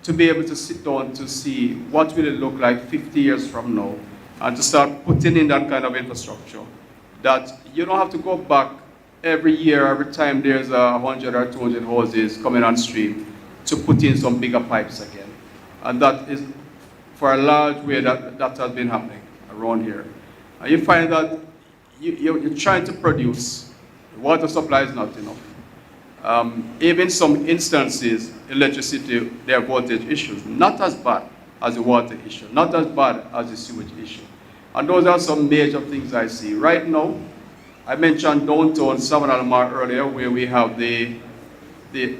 to be able to sit down to see what will it look like 50 years from now, and to start putting in that kind of infrastructure that you don't have to go back every year, every time there's 100 or 200 houses coming on stream to put in some bigger pipes again. And that is, for a large way, that has been happening around here. And you find that you're trying to produce, the water supply is not enough. Even some instances, electricity, there are voltage issues, not as bad as the water issue, not as bad as the sewage issue. And those are some major things I see. Right now, I mentioned downtown Savannah Lamar earlier, where we have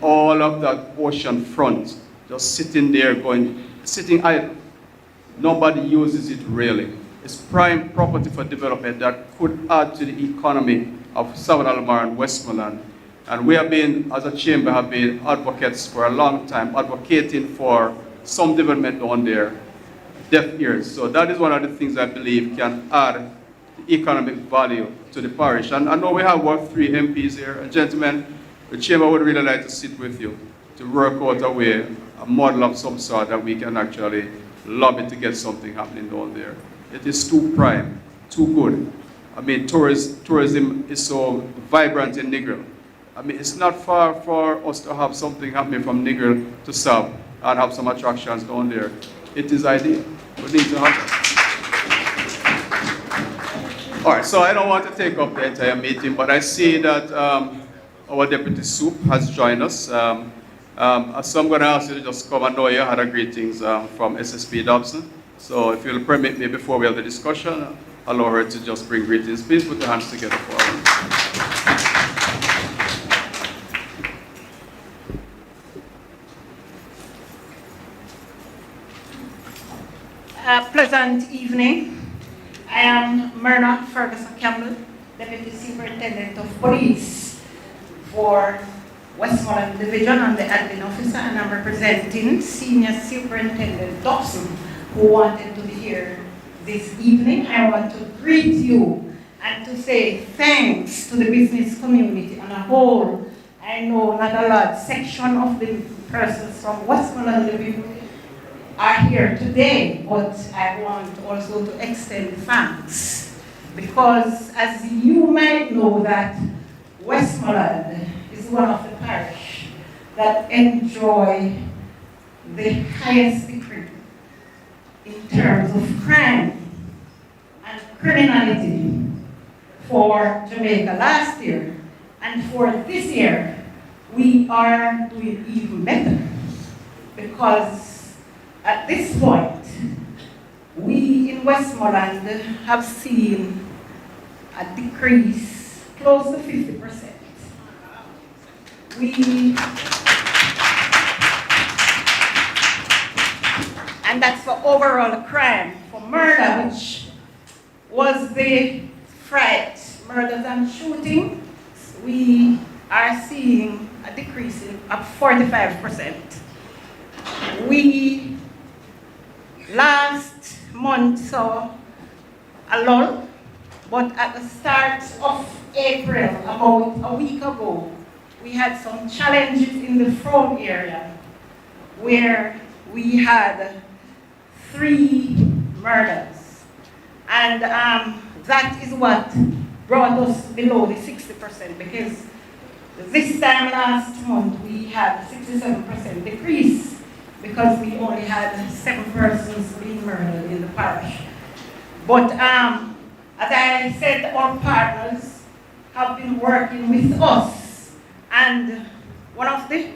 all of that ocean front just sitting there sitting idle. Nobody uses it really. It's prime property for development that could add to the economy of Savannah Lamar and Westmoreland. And we have been, as a chamber, have been advocates for a long time, advocating for some development down there, deaf ears. So that is one of the things I believe can add the economic value to the parish. And I know we have what, 3 MPs here. And gentlemen, the chamber would really like to sit with you to work out a way, a model of some sort that we can actually lobby to get something happening down there. It is too prime, too good. I mean, tourism is so vibrant in Negril. I mean, it's not far for us to have something happening from Negril to South and have some attractions down there. It is ideal. We need to have that. All right, so I don't want to take up the entire meeting, but I see that our Deputy Soup has joined us. So I'm going to ask you to just come and know you had a greetings from SSP Dobson. So if you'll permit me before we have the discussion, allow her to just bring greetings. Please put your hands together for her. Pleasant evening. I am Myrna Ferguson Campbell, Deputy Superintendent of Police for Westmoreland Division. I'm the admin officer, and I'm representing Senior Superintendent Dobson, who wanted to be here this evening. I want to greet you and to say thanks to the business community on a whole. I know not a large section of the persons from Westmoreland Division are here today, but I want also to extend thanks, because as you might know that Westmoreland is one of the parish that enjoy the highest degree in terms of crime and criminality for Jamaica last year, and for this year we are doing even better, because at this point, we in Westmoreland have seen a decrease close to 50%. And that's for overall crime. For murder, which was the fright, murders and shooting, we are seeing a decrease of 45%. We last month saw a lull, But at the start of April, about a week ago, we had some challenges in the Frome area where we had 3 murders. And that is what brought us below the 60%, because this time last month we had a 67% decrease because we only had 7 persons being murdered in the parish. But as I said, our partners have been working with us, and one of the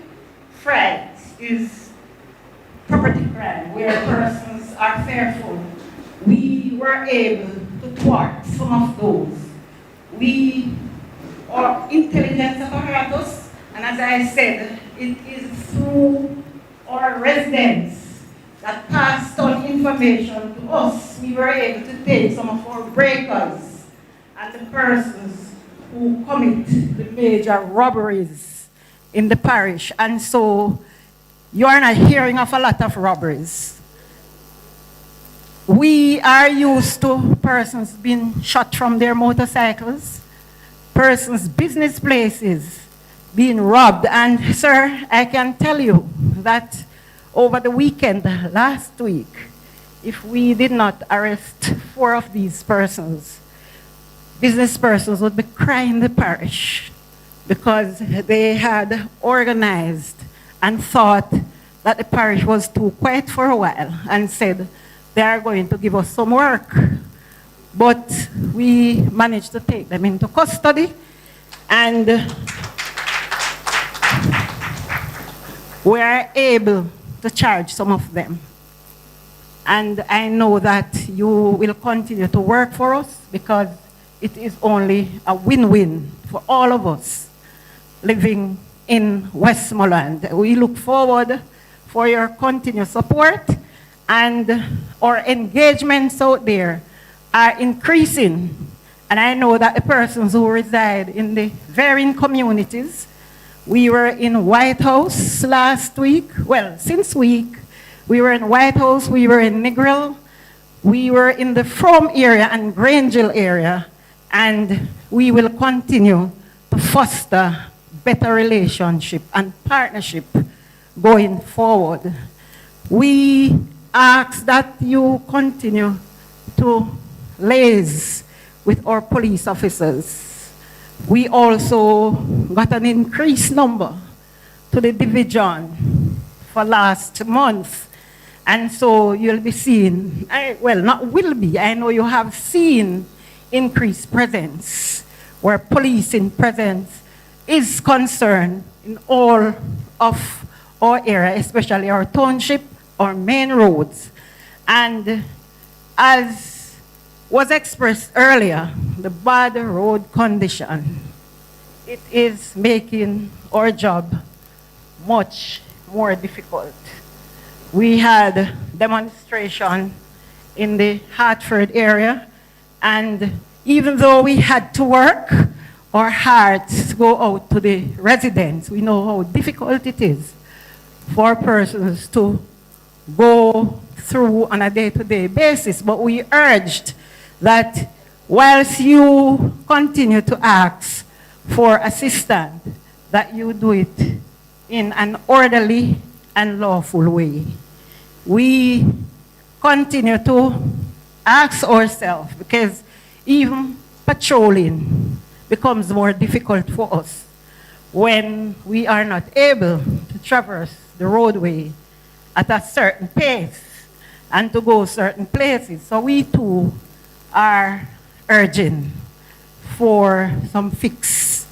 threats is property crime, where persons are fearful. We were able to thwart some of those. Our intelligence apparatus, and as I said, it is through our residents that passed on information to us. We were able to take some of our breakers and the persons who commit the major robberies in the parish. And so you are not hearing of a lot of robberies. We are used to persons being shot from their motorcycles, persons' business places being robbed. And sir, I can tell you that over the weekend, last week, if we did not arrest 4 of these persons, business persons would be crying the parish because they had organized and thought that the parish was too quiet for a while and said they are going to give us some work. But we managed to take them into custody, and we are able to charge some of them. And I know that you will continue to work for us because it is only a win-win for all of us living in Westmoreland. We look forward for your continued support, and our engagements out there are increasing. And I know that the persons who reside in the varying communities, we were in White House last week. Well, since week, we were in White House, we were in Negril, we were in the Frome area and Grangeville area, and we will continue to foster better relationship and partnership going forward. We ask that you continue to liaise with our police officers. We also got an increased number to the division for last month. And so you'll be seeing, well, not will be, I know you have seen increased presence where policing presence is concerned in all of our area, especially our township, our main roads. And as was expressed earlier, the bad road condition, it is making our job much more difficult. We had demonstration in the Hartford area, and even though we had to work, our hearts go out to the residents. We know how difficult it is for persons to go through on a day-to-day basis, but we urged that whilst you continue to ask for assistance, that you do it in an orderly and lawful way. We continue to ask ourselves, because even patrolling becomes more difficult for us when we are not able to traverse the roadway at a certain pace and to go certain places. So we too are urging for some fix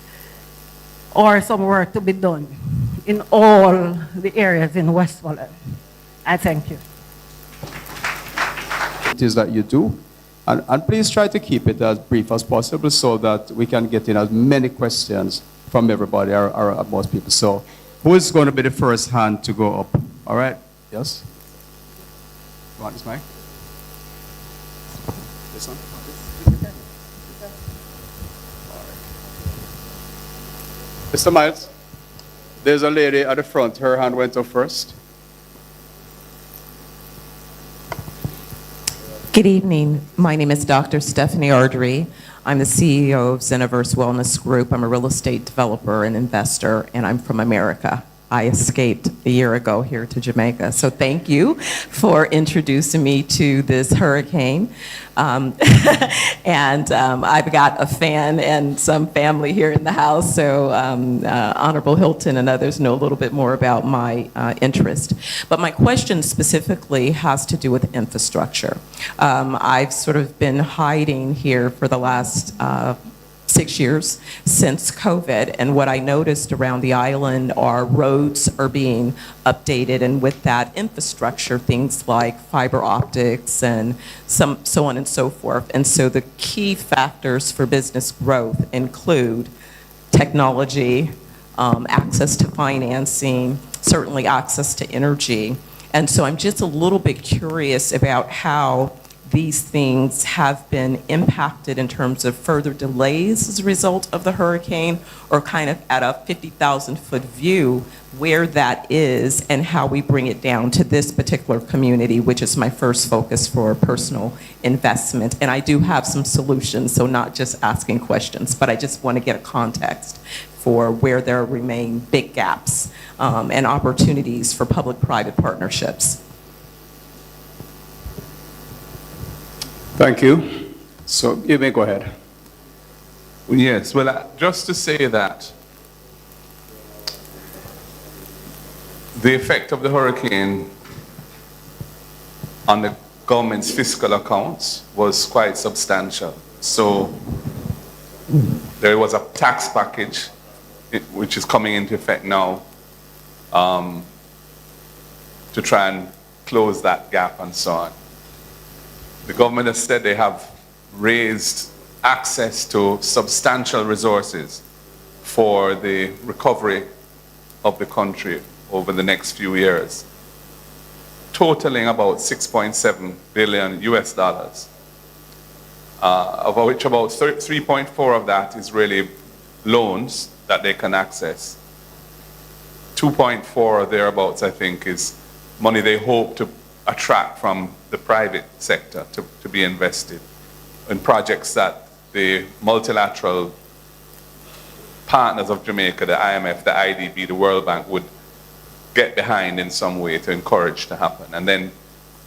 or some work to be done in all the areas in Westmoreland. I thank you. It is that you do. And please try to keep it as brief as possible so that we can get in as many questions from everybody or most people. So who is going to be the first hand to go up? All right? Yes? You want this mic? This one? Mr. Miles, there's a lady at the front. Her hand went up first. Good evening. My name is Dr. Stephanie Ardrey. I'm the CEO of Zeniverse Wellness Group. I'm a real estate developer and investor, and I'm from America. I escaped a year ago here to Jamaica. So thank you for introducing me to this hurricane. And I've got a fan and some family here in the house, so Honorable Hilton and others know a little bit more about my interest. But my question specifically has to do with infrastructure. I've sort of been hiding here for the last 6 years since COVID, and what I noticed around the island are roads are being updated, and with that infrastructure, things like fiber optics and so on and so forth. And so the key factors for business growth include technology, access to financing, certainly access to energy. And so I'm just a little bit curious about how these things have been impacted in terms of further delays as a result of the hurricane, or kind of at a 50,000-foot view where that is and how we bring it down to this particular community, which is my first focus for personal investment. And I do have some solutions, so not just asking questions, but I just want to get a context for where there remain big gaps and opportunities for public-private partnerships. Thank you. So you may go ahead. Yes, well, just to say that the effect of the hurricane on the government's fiscal accounts was quite substantial. So there was a tax package which is coming into effect now to try and close that gap and so on. The government has said they have raised access to substantial resources for the recovery of the country over the next few years, totaling about 6.7 billion US dollars, of which about 3.4 of that is really loans that they can access. 2.4 or thereabouts, I think, is money they hope to attract from the private sector to be invested in projects that the multilateral partners of Jamaica, the IMF, the IDB, the World Bank, would get behind in some way to encourage to happen. And then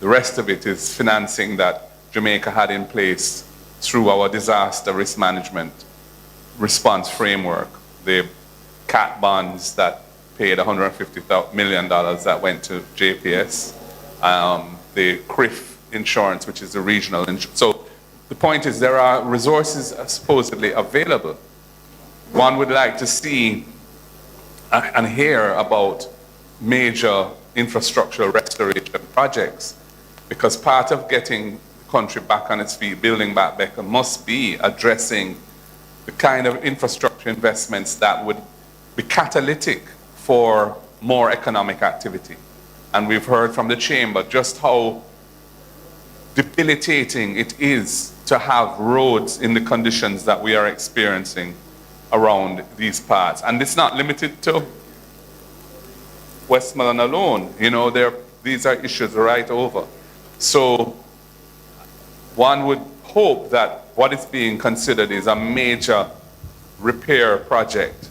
the rest of it is financing that Jamaica had in place through our disaster risk management response framework. The CAT bonds that paid $150 million that went to JPS. The CRIF insurance, which is the regional insurance. So the point is there are resources supposedly available. One would like to see and hear about major infrastructural restoration projects, because part of getting the country back on its feet, building back better, must be addressing the kind of infrastructure investments that would be catalytic for more economic activity. And we've heard from the chamber just how debilitating it is to have roads in the conditions that we are experiencing around these parts. And it's not limited to Westmoreland alone. You know, these are issues right over. So one would hope that what is being considered is a major repair project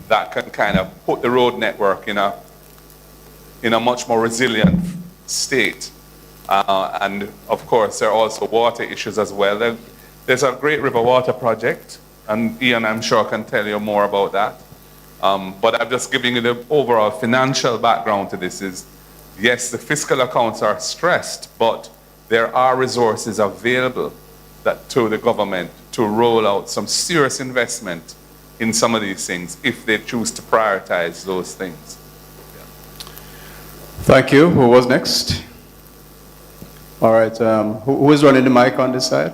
that can kind of put the road network in a much more resilient state. And of course, there are also water issues as well. There's a Great River Water Project, and Ian, I'm sure, can tell you more about that. But I'm just giving you the overall financial background to this is, yes, the fiscal accounts are stressed, but there are resources available to the government to roll out some serious investment in some of these things if they choose to prioritize those things. Thank you. Who was next? All right. Who is running the mic on this side?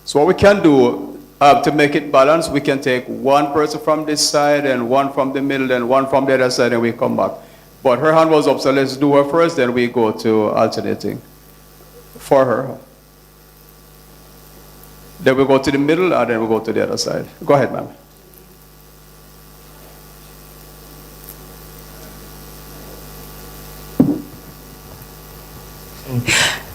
So what we can do to make it balanced, we can take one person from this side and one from the middle and one from the other side, and we come back. But her hand was up, so let's do her first, then we go to alternating for her. Then we go to the middle, and then we go to the other side. Go ahead, ma'am.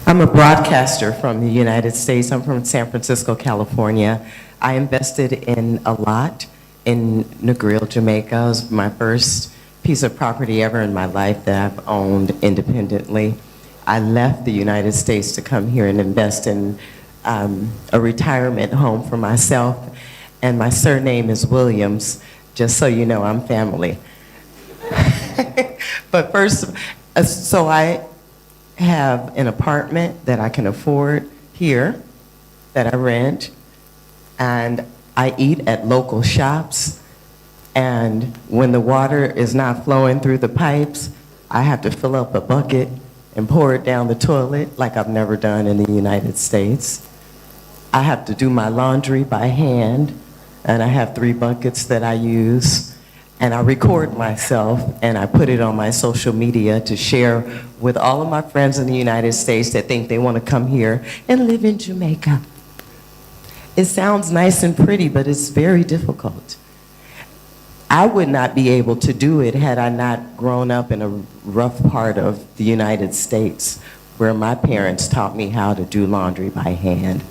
I'm a broadcaster from the United States. I'm from San Francisco, California. I invested in a lot in Negril, Jamaica. It was my first piece of property ever in my life that I've owned independently. I left the United States to come here and invest in a retirement home for myself, and my surname is Williams, just so you know I'm family. But first, so I have an apartment that I can afford here that I rent, and I eat at local shops, and when the water is not flowing through the pipes, I have to fill up a bucket and pour it down the toilet like I've never done in the United States. I have to do my laundry by hand, and I have 3 buckets that I use. And I record myself and I put it on my social media to share with all of my friends in the United States that think they want to come here and live in Jamaica. It sounds nice and pretty, but it's very difficult. I would not be able to do it had I not grown up in a rough part of the United States where my parents taught me how to do laundry by hand,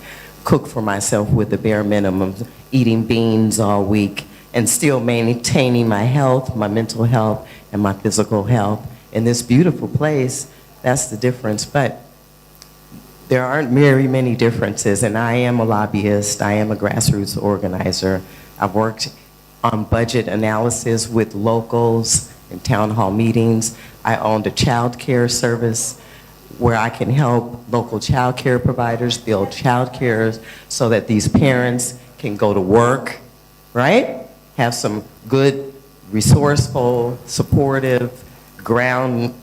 cook for myself with the bare minimum, eating beans all week, and still maintaining my health, my mental health, and my physical health. In this beautiful place, that's the difference. But there aren't very many differences, and I am a lobbyist, I am a grassroots organizer. I've worked on budget analysis with locals in town hall meetings. I owned a child care service where I can help local child care providers build child care so that these parents can go to work, right? Have some good, resourceful, supportive, ground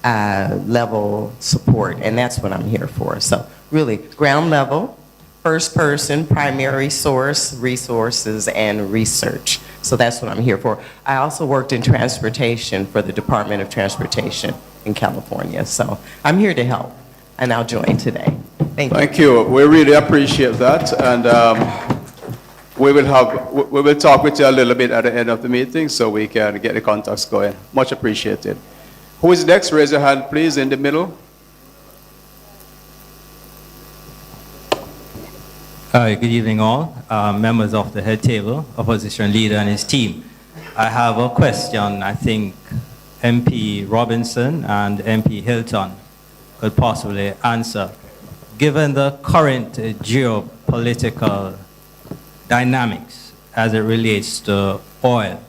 level support, and that's what I'm here for. So really, ground level, first person, primary source, resources, and research. So that's what I'm here for. I also worked in transportation for the Department of Transportation in California. So I'm here to help, and I'll join today. Thank you. Thank you. We really appreciate that, and we will talk with you a little bit at the end of the meeting so we can get the contacts going. Much appreciated. Who is next? Raise your hand, please, in the middle. Hi, good evening all. Members of the head table, opposition leader and his team. I have a question I think MP Robinson and MP Hilton could possibly answer. Given the current geopolitical dynamics as it relates to oil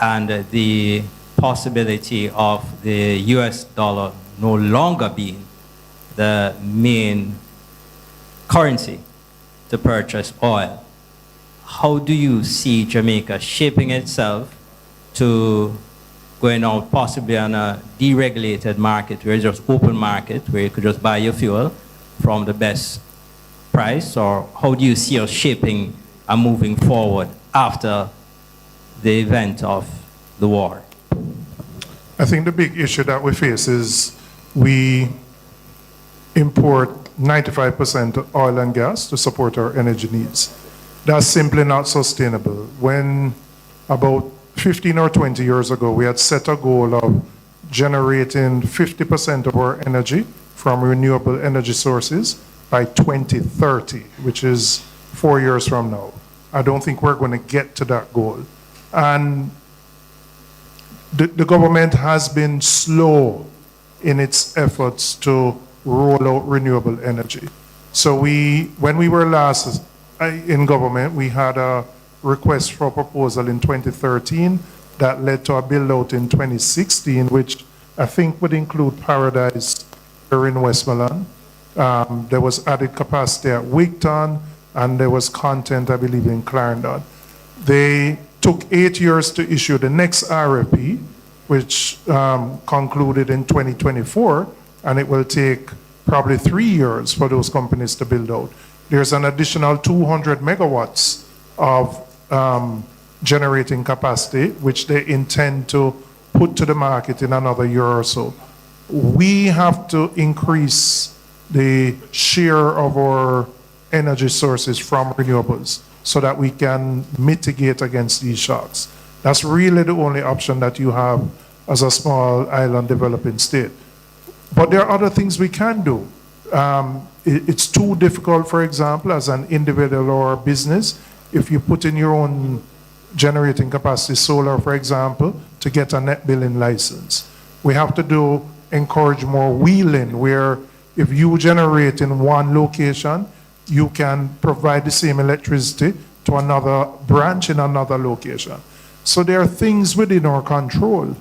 and the possibility of the US dollar no longer being the main currency to purchase oil, how do you see Jamaica shaping itself to going out possibly on a deregulated market where it's just open market where you could just buy your fuel from the best price, or how do you see us shaping and moving forward after the event of the war? I think the big issue that we face is we import 95% oil and gas to support our energy needs. That's simply not sustainable. When about 15 or 20 years ago, we had set a goal of generating 50% of our energy from renewable energy sources by 2030, which is 4 years from now. I don't think we're going to get to that goal. And the government has been slow in its efforts to roll out renewable energy. So when we were last in government, we had a request for proposal in 2013 that led to a build out in 2016, which I think would include Paradise here in Westmoreland. There was added capacity at Wigton, and there was content, I believe, in Clarendon. They took 8 years to issue the next RFP, which concluded in 2024, and it will take probably 3 years for those companies to build out. There's an additional 200 megawatts of generating capacity, which they intend to put to the market in another year or so. We have to increase the share of our energy sources from renewables so that we can mitigate against these shocks. That's really the only option that you have as a small island developing state. But there are other things we can do. It's too difficult, for example, as an individual or business, if you put in your own generating capacity, solar, for example, to get a net billing license. We have to encourage more wheeling, where if you generate in one location, you can provide the same electricity to another branch in another location. So there are things within our control,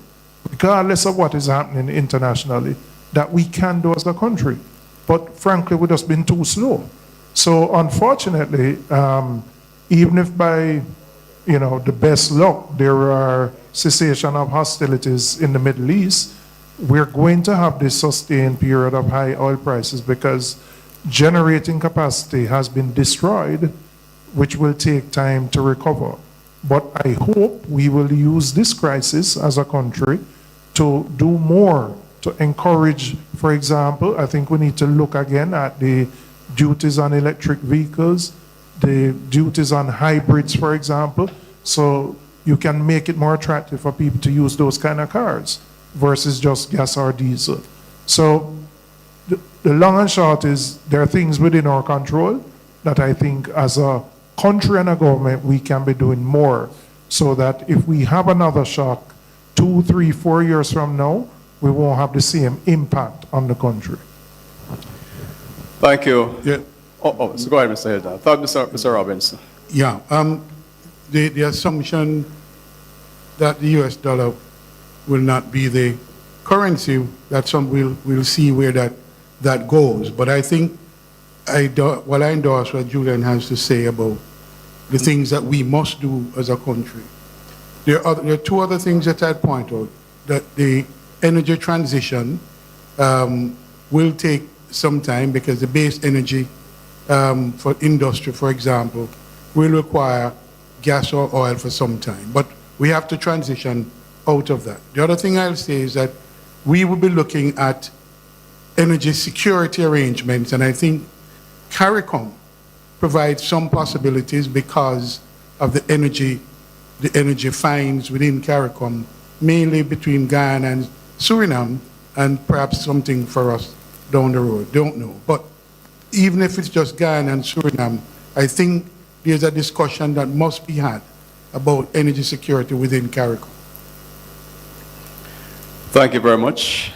regardless of what is happening internationally, that we can do as a country. But frankly, we've just been too slow. So unfortunately, even if by the best luck, there are cessation of hostilities in the Middle East, we're going to have this sustained period of high oil prices because generating capacity has been destroyed, which will take time to recover. But I hope we will use this crisis as a country to do more to encourage. For example, I think we need to look again at the duties on electric vehicles, the duties on hybrids, for example, so you can make it more attractive for people to use those kind of cars versus just gas or diesel. So the long and short is there are things within our control that I think as a country and a government we can be doing more so that if we have another shock 2, 3, 4 years from now, we won't have the same impact on the country. Thank you. Yeah. So go ahead, Mr. Hilda. Thought Mr. Robinson. Yeah. The assumption that the U.S. dollar will not be the currency, that's something we'll see where that goes. But I think I endorse what Julian has to say about the things that we must do as a country. There are two other things that I'd point out. That the energy transition will take some time because the base energy for industry, for example, will require gas or oil for some time. But we have to transition out of that. The other thing I'll say is that we will be looking at energy security arrangements, and I think CARICOM provides some possibilities because of the energy finds within CARICOM, mainly between Guyana and Suriname, and perhaps something for us down the road. Don't know. But even if it's just Guyana and Suriname, I think there's a discussion that must be had about energy security within CARICOM. Thank you very much.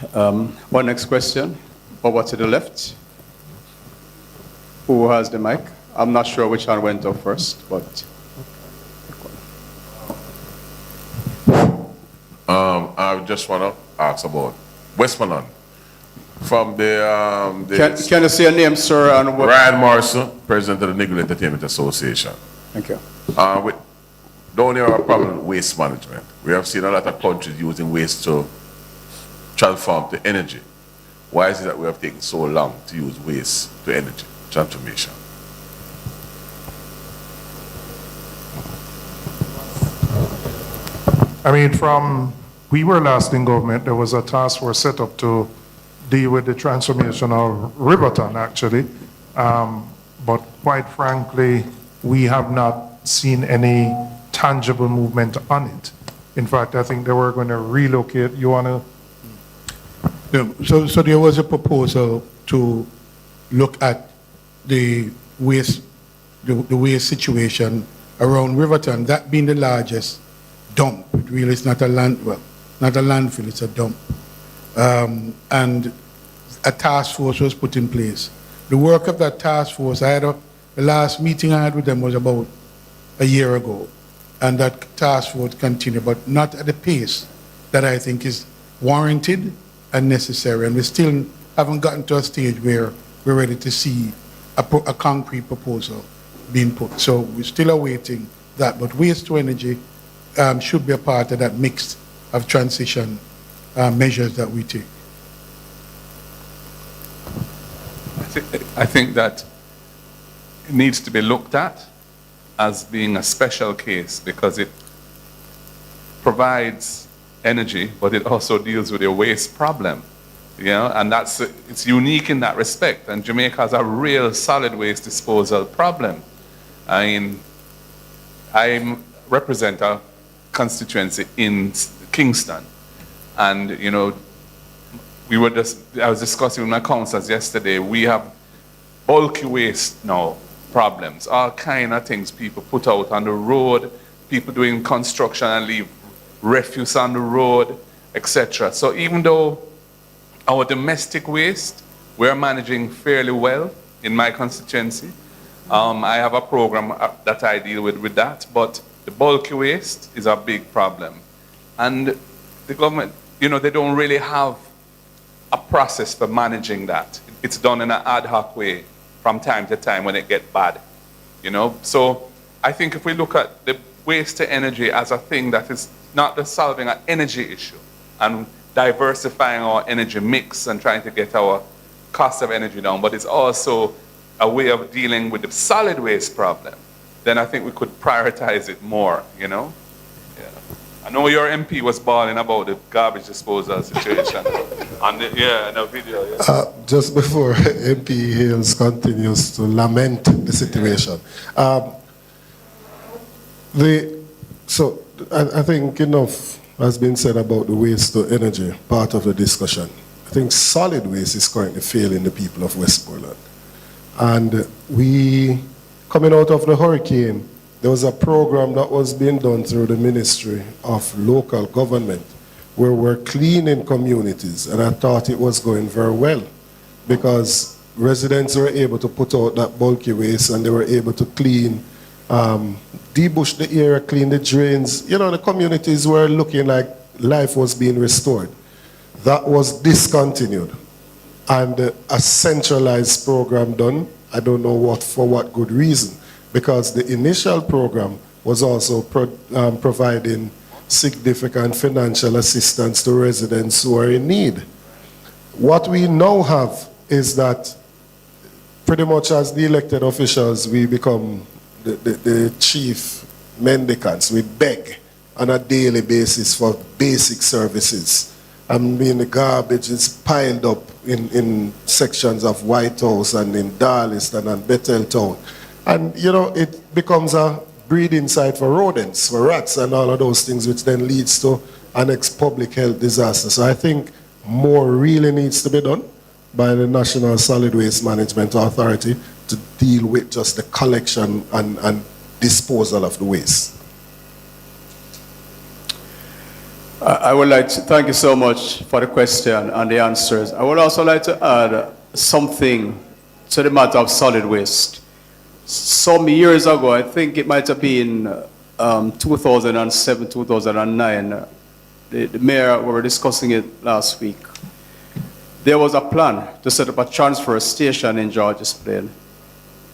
One next question. Over to the left. Who has the mic? I'm not sure which one went up first, but. I just want to ask about Westmoreland. From the Can you say your name, sir? And what? Ryan Morrison, president of the Negro Entertainment Association. Thank you. Down here, a problem with waste management. We have seen a lot of countries using waste to transform to energy. Why is it that we have taken so long to use waste to energy transformation? I mean, from we were last in government, there was a task force set up to deal with the transformation of Riverton, actually. But quite frankly, we have not seen any tangible movement on it. In fact, I think they were going to relocate. You want to? Yeah, so there was a proposal to look at the waste situation around Riverton, that being the largest dump. It really is not a not a landfill, it's a dump. And a task force was put in place. The work of that task force, the last meeting I had with them was about a year ago. And that task force continued, but not at the pace that I think is warranted and necessary. And we still haven't gotten to a stage where we're ready to see a concrete proposal being put. So we're still awaiting that. But waste to energy should be a part of that mix of transition measures that we take. I think that it needs to be looked at as being a special case because it provides energy, but it also deals with a waste problem, and it's unique in that respect. And Jamaica has a real solid waste disposal problem. I mean, I represent a constituency in Kingston, and I was discussing with my councillors yesterday. We have bulky waste now problems, all kind of things people put out on the road, people doing construction and leave refuse on the road, etc. So even though our domestic waste, we're managing fairly well in my constituency. I have a program that I deal with that, but the bulky waste is a big problem. And the government, you know, they don't really have a process for managing that. It's done in an ad hoc way from time to time when it gets bad, you know. So I think if we look at the waste to energy as a thing that is not just solving an energy issue and diversifying our energy mix and trying to get our cost of energy down, but it's also a way of dealing with the solid waste problem, then I think we could prioritize it more, you know. Yeah. I know your MP was bawling about the garbage disposal situation on the, in a video. Yeah. Just before MP Hales continues to lament the situation, I think enough has been said about the waste to energy part of the discussion. I think solid waste is currently failing the people of Westmoreland. And we, coming out of the hurricane, there was a program that was being done through the Ministry of Local Government where we're cleaning communities, and I thought it was going very well because residents were able to put out that bulky waste and they were able to clean, debush the area, clean the drains. You know, the communities were looking like life was being restored. That was discontinued and a centralized program done. I don't know for what good reason, because the initial program was also providing significant financial assistance to residents who are in need. What we now have is that pretty much as the elected officials, we become the chief mendicants. We beg on a daily basis for basic services. I mean, the garbage is piled up in sections of White House and in Darliston and Bethel Town. And, you know, it becomes a breeding site for rodents, for rats and all of those things, which then leads to an public health disaster. So I think more really needs to be done by the National Solid Waste Management Authority to deal with just the collection and disposal of the waste. I would like to thank you so much for the question and the answers. I would also like to add something to the matter of solid waste. Some years ago, I think it might have been 2007, 2009, the mayor, we were discussing it last week. There was a plan to set up a transfer station in George's Plain.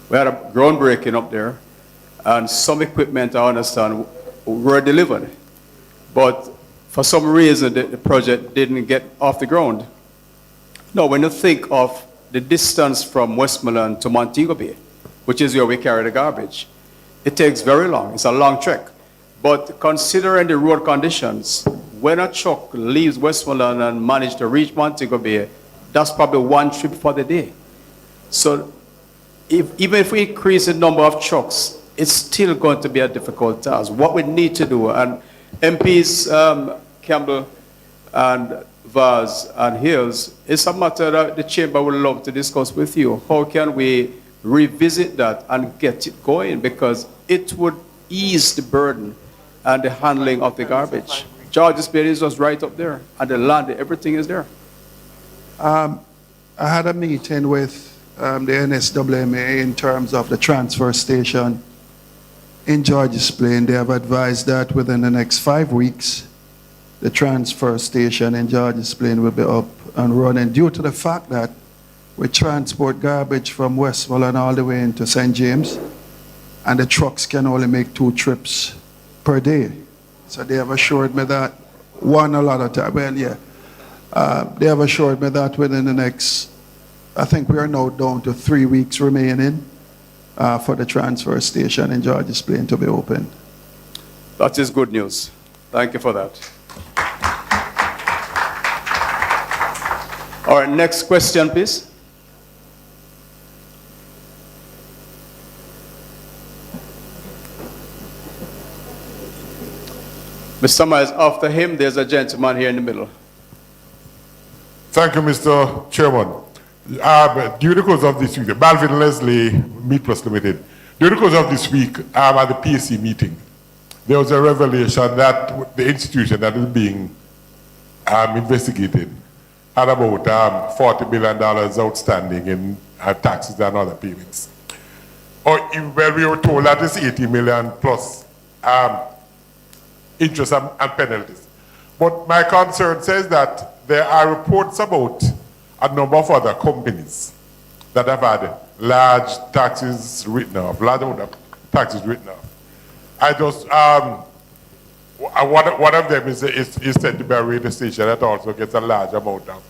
We had a groundbreaking up there, and some equipment, I understand, were delivered. But for some reason, the project didn't get off the ground. Now, when you think of the distance from Westmoreland to Montego Bay, which is where we carry the garbage, it takes very long. It's a long trek. But considering the road conditions, when a truck leaves Westmoreland and manages to reach Montego Bay, that's probably one trip for the day. So even if we increase the number of trucks, it's still going to be a difficult task. What we need to do, and MPs Campbell and Vaz and Hills, it's a matter that the chamber would love to discuss with you. How can we revisit that and get it going? Because it would ease the burden and the handling of the garbage. George's Plain is just right up there, and the land, everything is there. I had a meeting with the NSWMA in terms of the transfer station in George's Plain. They have advised that within the next 5 weeks, the transfer station in George's Plain will be up and running, due to the fact that we transport garbage from Westmoreland all the way into St. James, and the trucks can only make 2 trips per day. So they have assured me that, a lot of time, they have assured me that within the next, I think we are now down to 3 weeks remaining for the transfer station in George's Plain to be opened. That is good news. Thank you for that. All right, next question, please. Mr. Myers, after him, there's a gentleman here in the middle. Thank you, Mr. Chairman. During the course of this week, Balvin Leslie, Meat Plus Limited, during the course of this week, at the PAC meeting, there was a revelation that the institution that is being investigated had about $40 million outstanding in taxes and other payments. Well, we were told that it's 80 million plus interest and penalties. But my concern says that there are reports about a number of other companies that have had large taxes written off, large amount of taxes written off. I just, one of them is said to be a radio station that also gets a large amount of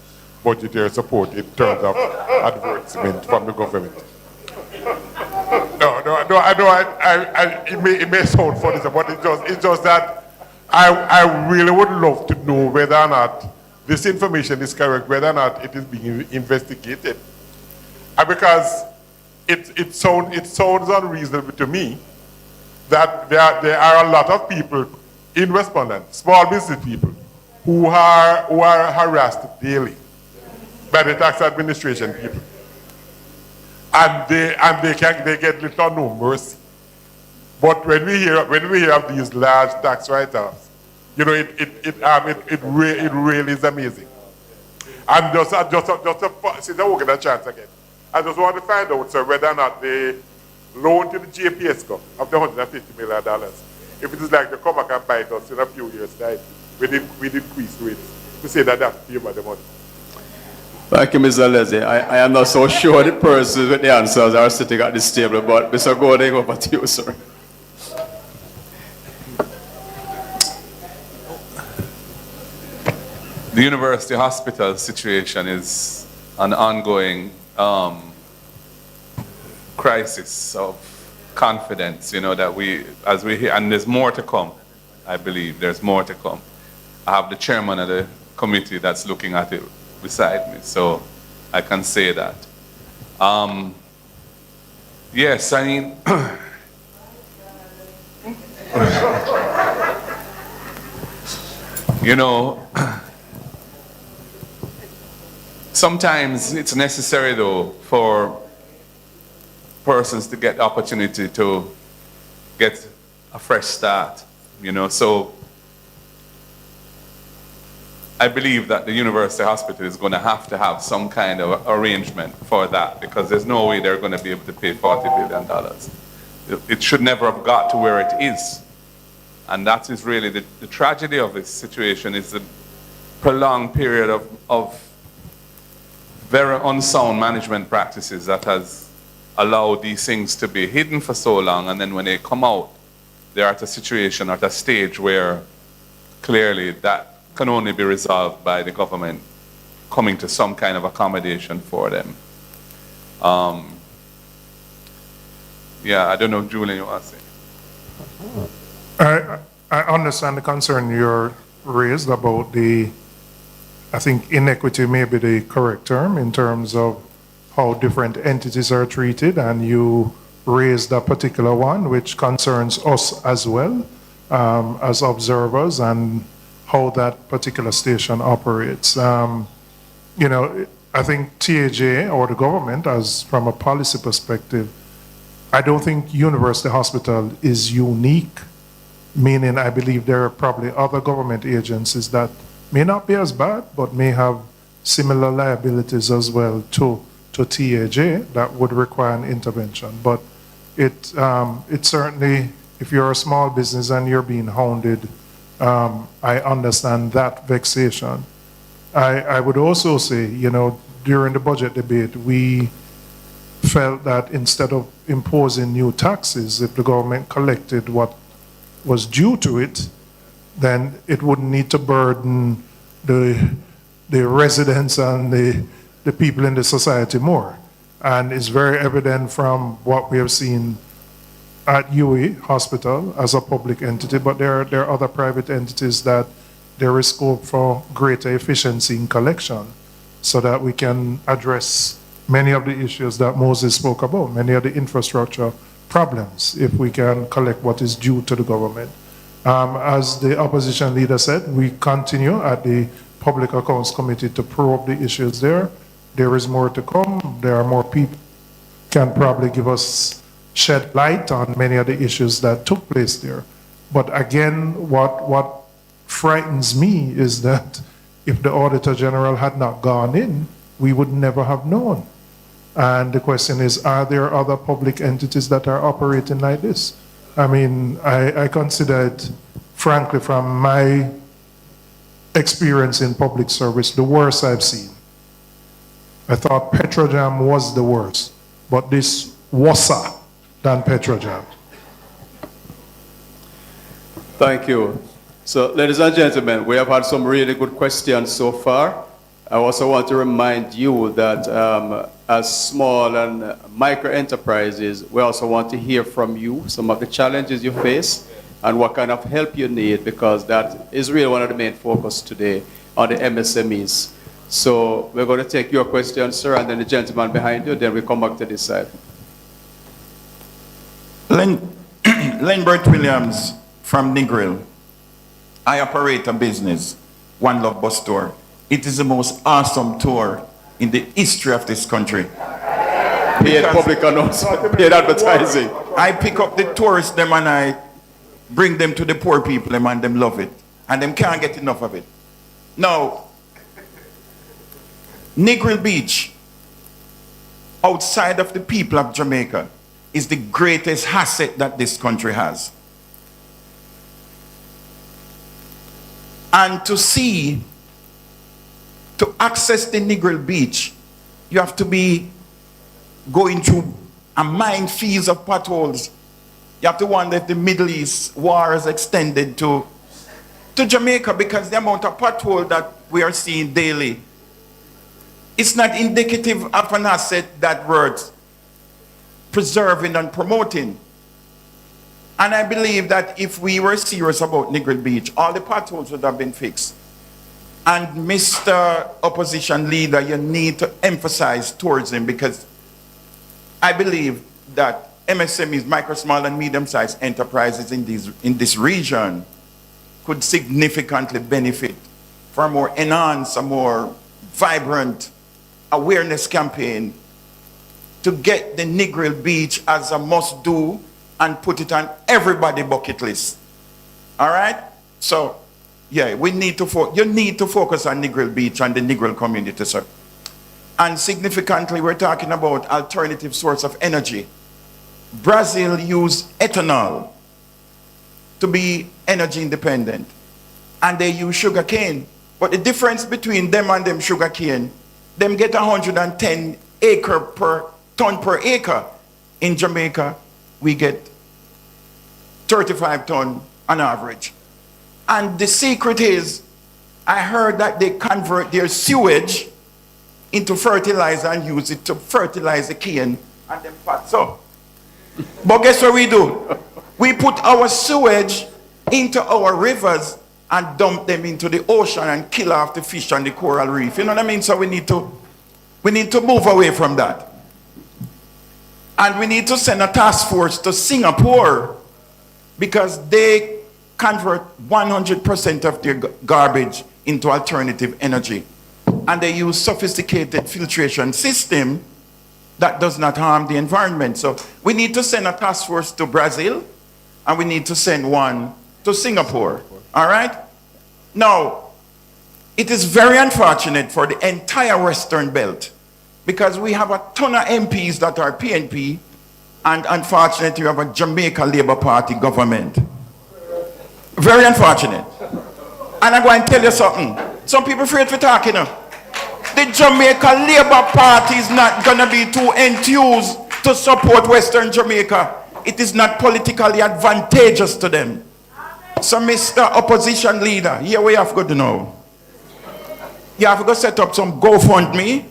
budgetary support in terms of advertisement from the government. No, I know it may sound funny, but it's just that I really would love to know whether or not this information is correct, whether or not it is being investigated. Because it sounds unreasonable to me that there are a lot of people in Westmoreland, small business people, who are harassed daily by the tax administration people. And they get little or no mercy. But when we hear of these large tax write-offs, you know, it really is amazing. And just since I won't get a chance again, I just want to find out, sir, whether or not the loan to the JPS of the $150 million, if it is like to come back and bite us in a few years' time, with increased rates, to say that that's pay by the money. Thank you, Mr. Leslie. I am not so sure the persons with the answers are sitting at this table, but Mr. Gordon, over to you, sir. The university hospital situation is an ongoing crisis of confidence, you know, that as we hear, and there's more to come, I believe, there's more to come. I have the chairman of the committee that's looking at it beside me, so I can say that. Yes, I mean, you know, sometimes it's necessary though for persons to get the opportunity to get a fresh start, you know, so I believe that the university hospital is going to have some kind of arrangement for that, because there's no way they're going to be able to pay $40 billion. It should never have got to where it is. And that is really the tragedy of this situation, is the prolonged period of very unsound management practices that has allowed these things to be hidden for so long, and then when they come out, they're at a situation, at a stage where clearly that can only be resolved by the government coming to some kind of accommodation for them. Yeah, I don't know, Julian, you want to say? I understand the concern you're raised about I think inequity may be the correct term in terms of how different entities are treated, and you raised a particular one which concerns us as well as observers, and how that particular station operates. You know, I think TAJ or the government, as from a policy perspective, I don't think University Hospital is unique, meaning I believe there are probably other government agencies that may not be as bad, but may have similar liabilities as well to TAJ that would require an intervention. But it certainly, if you're a small business and you're being hounded, I understand that vexation. I would also say, you know, during the budget debate, we felt that instead of imposing new taxes, if the government collected what was due to it, then it wouldn't need to burden the residents and the people in the society more. And it's very evident from what we have seen at UE Hospital as a public entity, but there are other private entities that there is scope for greater efficiency in collection, so that we can address many of the issues that Moses spoke about, many of the infrastructure problems, if we can collect what is due to the government. As the opposition leader said, we continue at the Public Accounts Committee to probe the issues there, there is more to come. There are more people can probably give us shed light on many of the issues that took place there. But again, what frightens me is that if the Auditor General had not gone in, we would never have known. And the question is, are there other public entities that are operating like this? I mean, I consider it, frankly, from my experience in public service, the worst I've seen. I thought Petrojam was the worst, but this worse than Petrojam. Thank you. So, ladies and gentlemen, we have had some really good questions so far. I also want to remind you that as small and micro enterprises, we also want to hear from you some of the challenges you face and what kind of help you need, because that is really one of the main focus today on the MSMEs. So we're going to take your questions, sir, and then the gentleman behind you, then we come back to this side. Lenbert Williams from Negril. I operate a business, One Love Bus Tour. It is the most awesome tour in the history of this country. Paid public announcement, paid advertising. I pick up the tourists them and I bring them to the poor people them and them love it. And them can't get enough of it. Now, Negril Beach, outside of the people of Jamaica, is the greatest asset that this country has. And to access the Negril Beach, you have to be going through a minefield of potholes. You have to wonder if the Middle East war is extended to Jamaica, because the amount of pothole that we are seeing daily, it's not indicative of an asset that worth preserving and promoting. And I believe that if we were serious about Negril Beach, all the potholes would have been fixed. And Mr. Opposition Leader, you need to emphasize tourism, because I believe that MSMEs, micro, small, and medium-sized enterprises in this region could significantly benefit from a more enhanced, a more vibrant awareness campaign to get the Negril Beach as a must-do and put it on everybody's bucket list. All right? So, yeah, you need to focus on Negril Beach and the Negril community, sir. And significantly, we're talking about alternative source of energy. Brazil used ethanol to be energy independent, and they use sugar cane. But the difference between them and them sugar cane, them get 110 acre per ton per acre. In Jamaica, we get 35 ton on average. And the secret is, I heard that they convert their sewage into fertilizer and use it to fertilize the cane and them pots up. But guess what we do? We put our sewage into our rivers and dump them into the ocean and kill off the fish and the coral reef. You know what I mean? So we need to move away from that. And we need to send a task force to Singapore, because they convert 100% of their garbage into alternative energy. And they use sophisticated filtration system that does not harm the environment. So we need to send a task force to Brazil, and we need to send one to Singapore. All right? Now, it is very unfortunate for the entire Western Belt, because we have a ton of MPs that are PNP, and unfortunately we have a Jamaica Labour Party government. Very unfortunate. And I'm going to tell you something. Some people afraid for talking now. The Jamaica Labour Party is not going to be too enthused to support Western Jamaica. It is not politically advantageous to them. So, Mr. Opposition Leader, here we have got to know. You have to go set up some GoFundMe,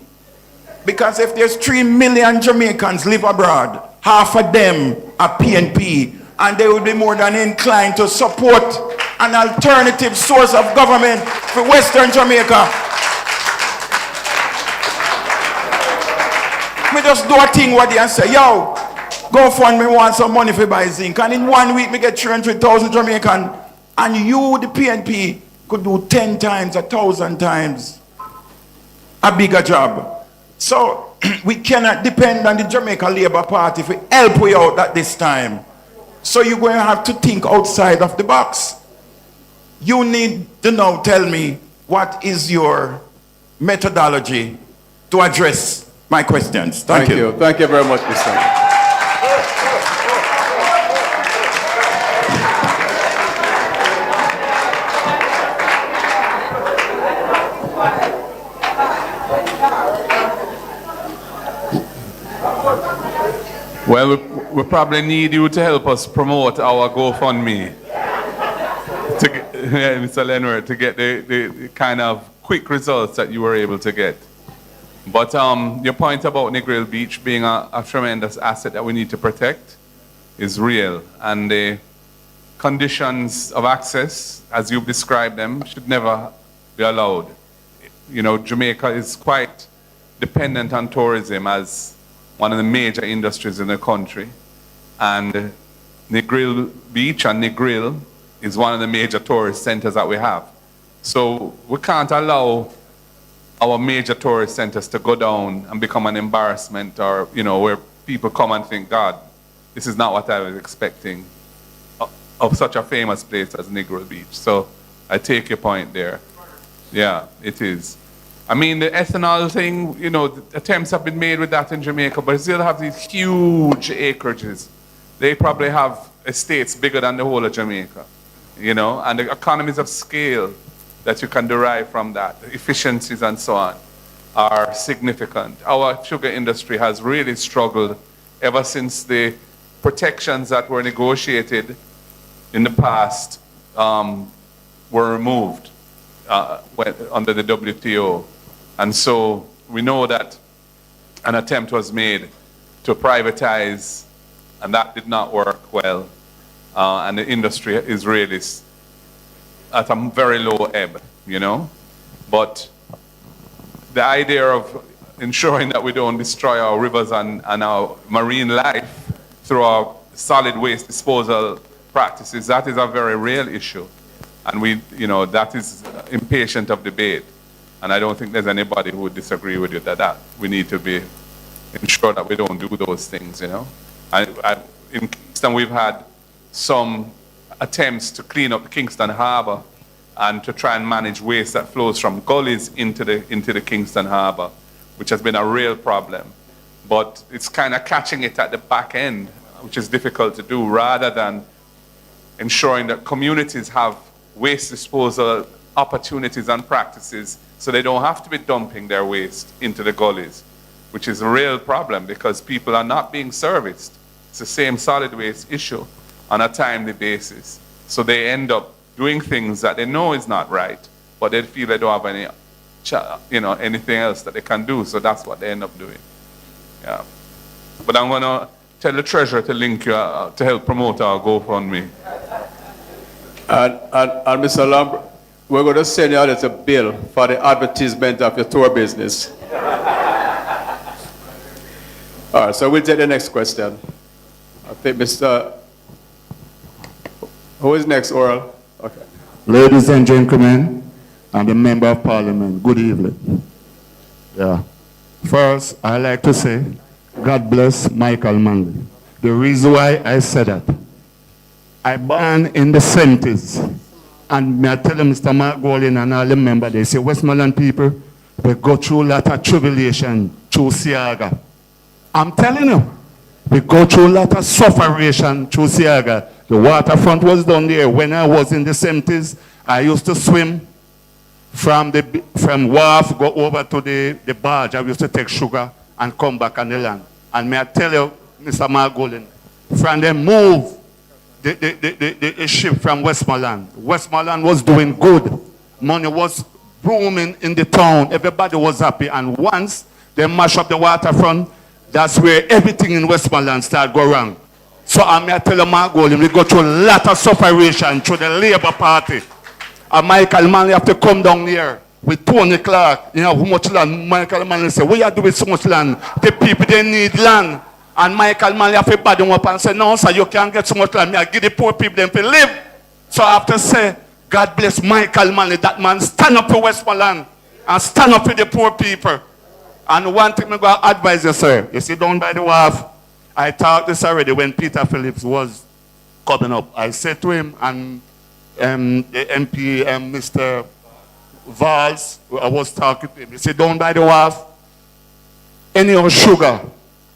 because if there's 3 million Jamaicans live abroad, half of them are PNP, and they will be more than inclined to support an alternative source of government for Western Jamaica. We just do a thing what they say, yo, GoFundMe want some money for buy zinc, and in 1 week we get 300,000 Jamaican, and you, the PNP, could do 10 times, 1,000 times a bigger job. So we cannot depend on the Jamaica Labour Party to help we out at this time. So you're going to have to think outside of the box. You need to now tell me what is your methodology to address my questions. Thank you. Thank you very much, Mr. Well, we probably need you to help us promote our GoFundMe, to get, Mr. Leonard, to get the kind of quick results that you were able to get. But your point about Negril Beach being a tremendous asset that we need to protect is real. And the conditions of access, as you've described them, should never be allowed. You know, Jamaica is quite dependent on tourism as one of the major industries in the country. And Negril Beach and Negril is one of the major tourist centers that we have. So we can't allow our major tourist centers to go down and become an embarrassment, or, you know, where people come and think, God, this is not what I was expecting of such a famous place as Negril Beach. So I take your point there. Yeah, it is. I mean, the ethanol thing, you know, the attempts have been made with that in Jamaica, but still have these huge acreages. They probably have estates bigger than the whole of Jamaica, you know, and the economies of scale that you can derive from that, the efficiencies and so on, are significant. Our sugar industry has really struggled ever since the protections that were negotiated in the past were removed under the WTO. And so we know that an attempt was made to privatize, and that did not work well. And the industry is really at a very low ebb, you know. But the idea of ensuring that we don't destroy our rivers and our marine life through our solid waste disposal practices, that is a very real issue. And we, you know, that is impatient of debate. And I don't think there's anybody who would disagree with you that we need to be ensure that we don't do those things, you know. In Kingston, we've had some attempts to clean up the Kingston Harbor and to try and manage waste that flows from gullies into the Kingston Harbor, which has been a real problem. But it's kind of catching it at the back end, which is difficult to do, rather than ensuring that communities have waste disposal opportunities and practices so they don't have to be dumping their waste into the gullies, which is a real problem because people are not being serviced. It's the same solid waste issue on a timely basis. So they end up doing things that they know is not right, but they feel they don't have any, you know, anything else that they can do, so that's what they end up doing. Yeah. But I'm gonna tell the treasurer to link you to help promote our GoFundMe. And Mr. Lambert, we're going to send you out a bill for the advertisement of your tour business. All right, so we'll take the next question. I think Mr. Who is next, Oral? Okay. Ladies and gentlemen, and the Member of Parliament, good evening. Yeah. First, I like to say, God bless Michael Manley. The reason why I said that, I born in the 70s, and me I tell them, Mr. Mark Golden and all the members, they say, Westmoreland people, we go through a lot of tribulation through Siaga. I'm telling you, we go through a lot of suffering through Siaga. The waterfront was down there. When I was in the 70s, I used to swim from wharf, go over to the barge. I used to take sugar and come back on the land. And may I tell you, Mr. Mark Golden, from them move the ship from Westmoreland. Westmoreland was doing good. Money was booming in the town. Everybody was happy. And once they mash up the waterfront, that's where everything in Westmoreland started going wrong. So I may tell you, Mark Golden, we go through a lot of separation through the Labour Party. And Michael Manley have to come down here with Tony Clark. You know, how much land? Michael Manley say, what you do with so much land? The people, they need land. And Michael Manley have to bad them up and say, no, sir, you can't get so much land. I give the poor people them to live. So I have to say, God bless Michael Manley. That man stand up for Westmoreland and stand up for the poor people. And one thing I'm going to advise you, sir. You see, down by the wharf, I talked this already when Peter Phillips was coming up. I said to him and the MP, Mr. Valls, I was talking to him. He said, down by the wharf, any more sugar.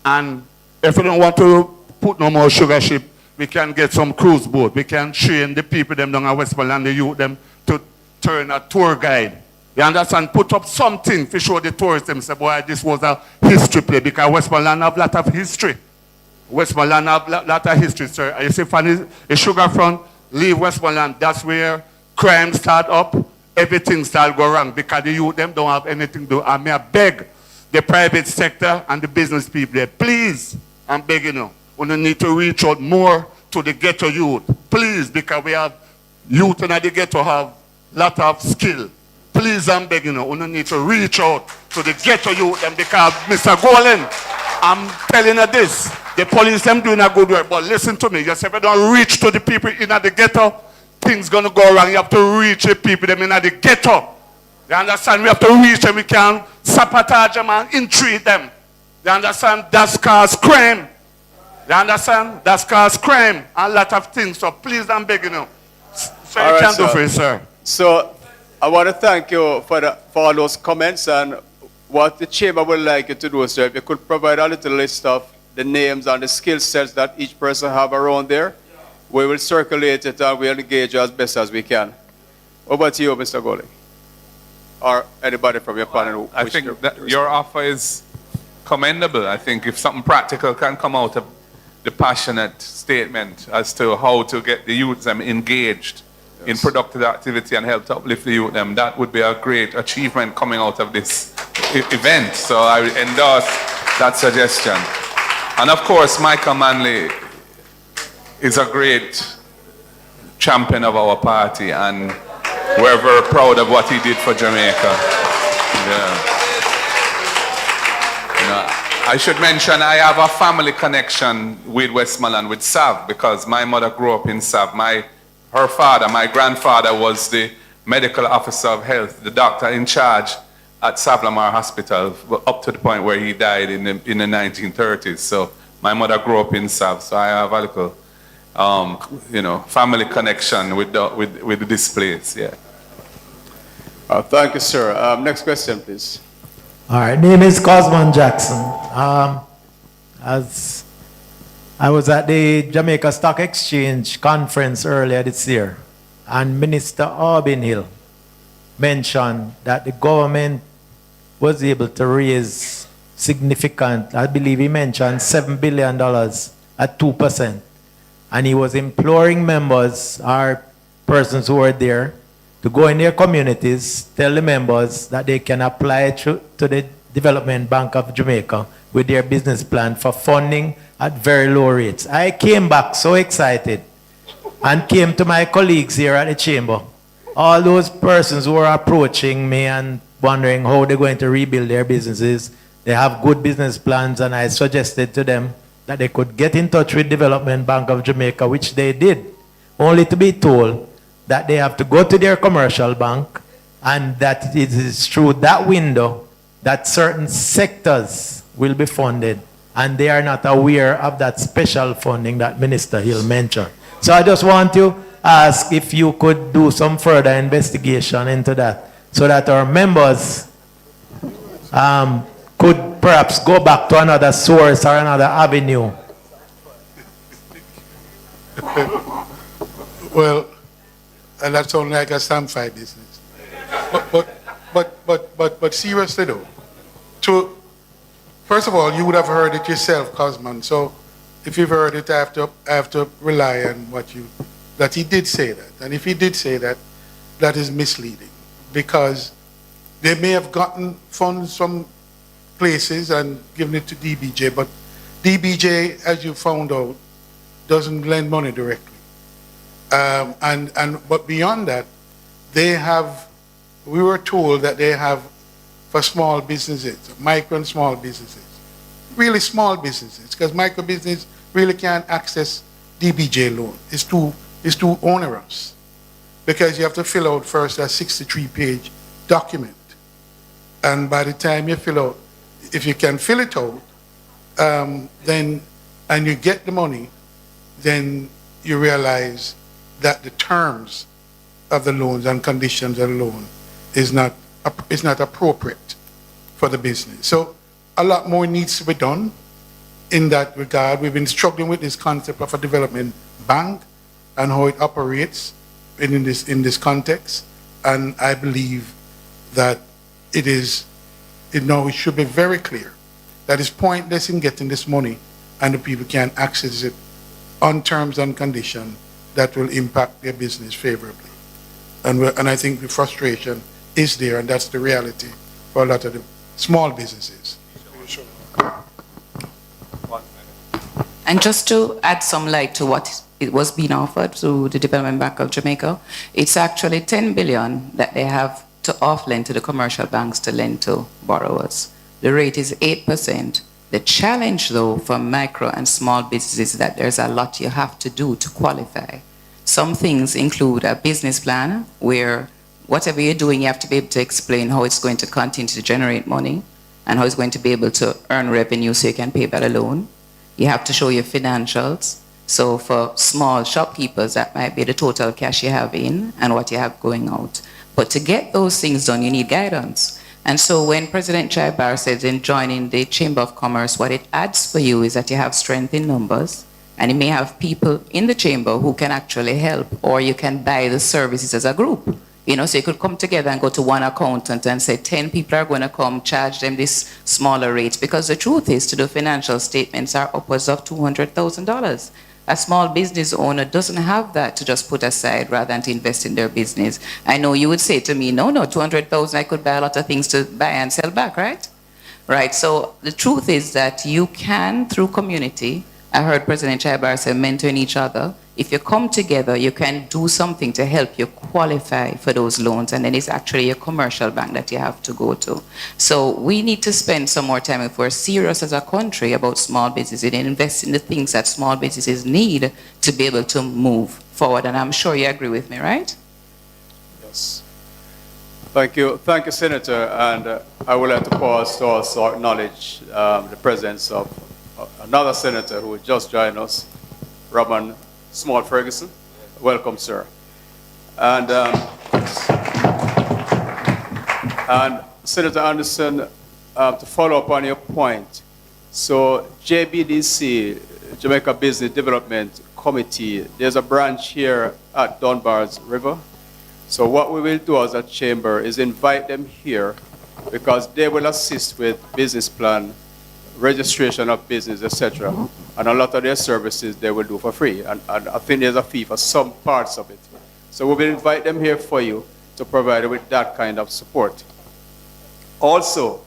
And if you don't want to put no more sugar ship, we can get some cruise boat. We can train the people them down at Westmoreland, the youth them to turn a tour guide. You understand? Put up something to show the tourists them say, boy, this was a history play because Westmoreland have a lot of history. Westmoreland have a lot of history, sir. You see, from the sugar front, leave Westmoreland, that's where crime start up, everything start go wrong because the youth them don't have anything to do. I may beg the private sector and the business people there, please, I'm begging you, we need to reach out more to the ghetto youth. Please, because we have youth in the ghetto have a lot of skill. Please, I'm begging you, we need to reach out to the ghetto youth and because Mr. Golan, I'm telling you this, the police them doing a good work, but listen to me, you say if you don't reach to the people in the ghetto, things gonna go wrong. You have to reach the people them in the ghetto. You understand? We have to reach them, we can sabotage them and entreat them. You understand? That's cause crime. You understand? That's cause crime and a lot of things. So please, I'm begging you. So you can do for it, sir. So I want to thank you for all those comments, and what the chamber would like you to do, sir, if you could provide a little list of the names and the skill sets that each person have around there, we will circulate it and we'll engage as best as we can. Over to you, Mr. Goley. Or anybody from your panel. I think that your offer is commendable. I think if something practical can come out of the passionate statement as to how to get the youth them engaged in productive activity and help to uplift the youth them, that would be a great achievement coming out of this event. So I would endorse that suggestion. And of course, Michael Manley is a great champion of our party, and we're very proud of what he did for Jamaica. Yeah. You know, I should mention I have a family connection with Westmoreland, with Sav, because my mother grew up in Sav. Her father, my grandfather, was the medical officer of health, the doctor in charge at Savlamar Hospital, up to the point where he died in the 1930s. So my mother grew up in Sav, so I have a little, family connection with this place. Yeah. Thank you, sir. Next question, please. All right, name is Cosman Jackson. As I was at the Jamaica Stock Exchange conference earlier this year, and Minister Aubin Hill mentioned that the government was able to raise significant, I believe he mentioned $7 billion at 2%. And he was imploring members or persons who were there to go in their communities, tell the members that they can apply to the Development Bank of Jamaica with their business plan for funding at very low rates. I came back so excited and came to my colleagues here at the chamber. All those persons who were approaching me and wondering how they're going to rebuild their businesses, they have good business plans, and I suggested to them that they could get in touch with Development Bank of Jamaica, which they did, only to be told that they have to go to their commercial bank, and that it is through that window that certain sectors will be funded, and they are not aware of that special funding that Minister Hill mentioned. So I just want to ask if you could do some further investigation into that, so that our members could perhaps go back to another source or another avenue. Well, and that sounds like a stamp fight business. But seriously though, first of all, you would have heard it yourself, Cosman. So if you've heard it, I have to rely on that he did say that. And if he did say that, that is misleading, because they may have gotten funds from places and given it to DBJ, but DBJ, as you found out, doesn't lend money directly. But beyond that, we were told that they have for small businesses, micro and small businesses, really small businesses, because micro business really can't access DBJ loan. It's too onerous, because you have to fill out first a 63-page document, and by the time you fill out, if you can fill it out, then, and you get the money, then you realize that the terms of the loans and conditions of the loan is not appropriate for the business. So a lot more needs to be done in that regard. We've been struggling with this concept of a development bank and how it operates in this context, and I believe that it should be very clear that it's pointless in getting this money and the people can access it on terms and conditions that will impact their business favorably. And I think the frustration is there, and that's the reality for a lot of the small businesses. And just to add some light to what it was being offered through the Development Bank of Jamaica, it's actually 10 billion that they have to off-lend to the commercial banks to lend to borrowers. The rate is 8%. The challenge, though, for micro and small businesses is that there's a lot you have to do to qualify. Some things include a business plan where whatever you're doing, you have to be able to explain how it's going to continue to generate money and how it's going to be able to earn revenue so you can pay back a loan. You have to show your financials. So for small shopkeepers, that might be the total cash you have in and what you have going out. But to get those things done, you need guidance. And so when President Chaibar says in joining the Chamber of Commerce, what it adds for you is that you have strength in numbers, and you may have people in the chamber who can actually help, or you can buy the services as a group. You know, so you could come together and go to one accountant and say 10 people are going to come, charge them this smaller rate. Because the truth is, to do financial statements are upwards of $200,000. A small business owner doesn't have that to just put aside rather than to invest in their business. I know you would say to me, no, 200,000, I could buy a lot of things to buy and sell back, right? Right, so the truth is that you can, through community, I heard President Chaibar say mentoring each other. If you come together, you can do something to help you qualify for those loans, and then it's actually a commercial bank that you have to go to. So we need to spend some more time, if we're serious as a country about small businesses, and invest in the things that small businesses need to be able to move forward. And I'm sure you agree with me, right? Yes. Thank you, Senator. And I would like to pause to also acknowledge the presence of another senator who just joined us, Robin Small Ferguson. Welcome, sir. And Senator Anderson, to follow up on your point, so JBDC, Jamaica Business Development Committee, there's a branch here at Dunbar's River. So what we will do as a chamber is invite them here because they will assist with business plan, registration of business, etc. And a lot of their services they will do for free. And I think there's a fee for some parts of it. So we will invite them here for you to provide you with that kind of support. Also,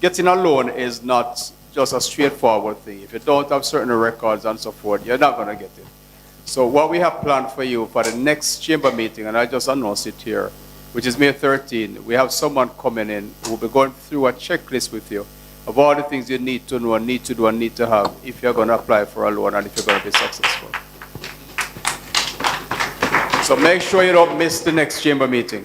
getting a loan is not just a straightforward thing. If you don't have certain records and so forth, you're not going to get it. So what we have planned for you for the next chamber meeting, and I just announced it here, which is May 13, we have someone coming in who will be going through a checklist with you of all the things you need to know, need to do, and need to have if you're going to apply for a loan and if you're going to be successful. So make sure you don't miss the next chamber meeting.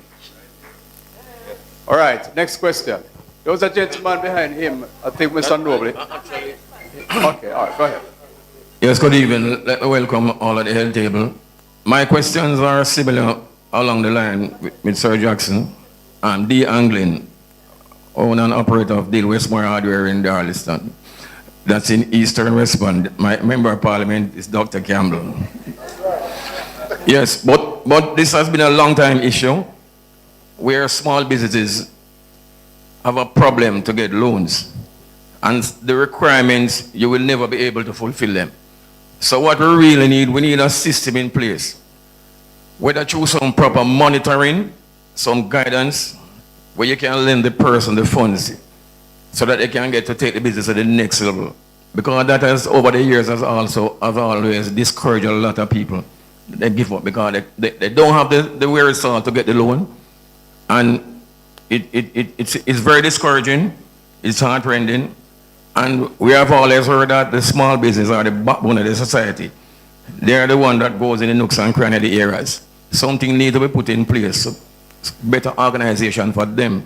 All right, next question. There was a gentleman behind him, I think Mr. Noble. Okay, all right, go ahead. Yes, good evening. Let me welcome all at the head table. My questions are similar along the line with Sir Jackson. I'm D. Anglin, owner and operator of Deal Westmoreland Hardware in Darliston. That's in Eastern Westmoreland. My member of parliament is Dr. Campbell. Yes, but this has been a long time issue where small businesses have a problem to get loans. And the requirements, you will never be able to fulfill them. So what we really need, we need a system in place. Whether through some proper monitoring, some guidance, where you can lend the person the funds so that they can get to take the business to the next level. Because that has, over the years, has always discouraged a lot of people. They give up because they don't have the wherewithal to get the loan. And it's very discouraging, it's heart-rending. And we have always heard that the small business are the backbone of the society. They are the one that goes in the nooks and crannies of the areas. Something needs to be put in place. Better organization for them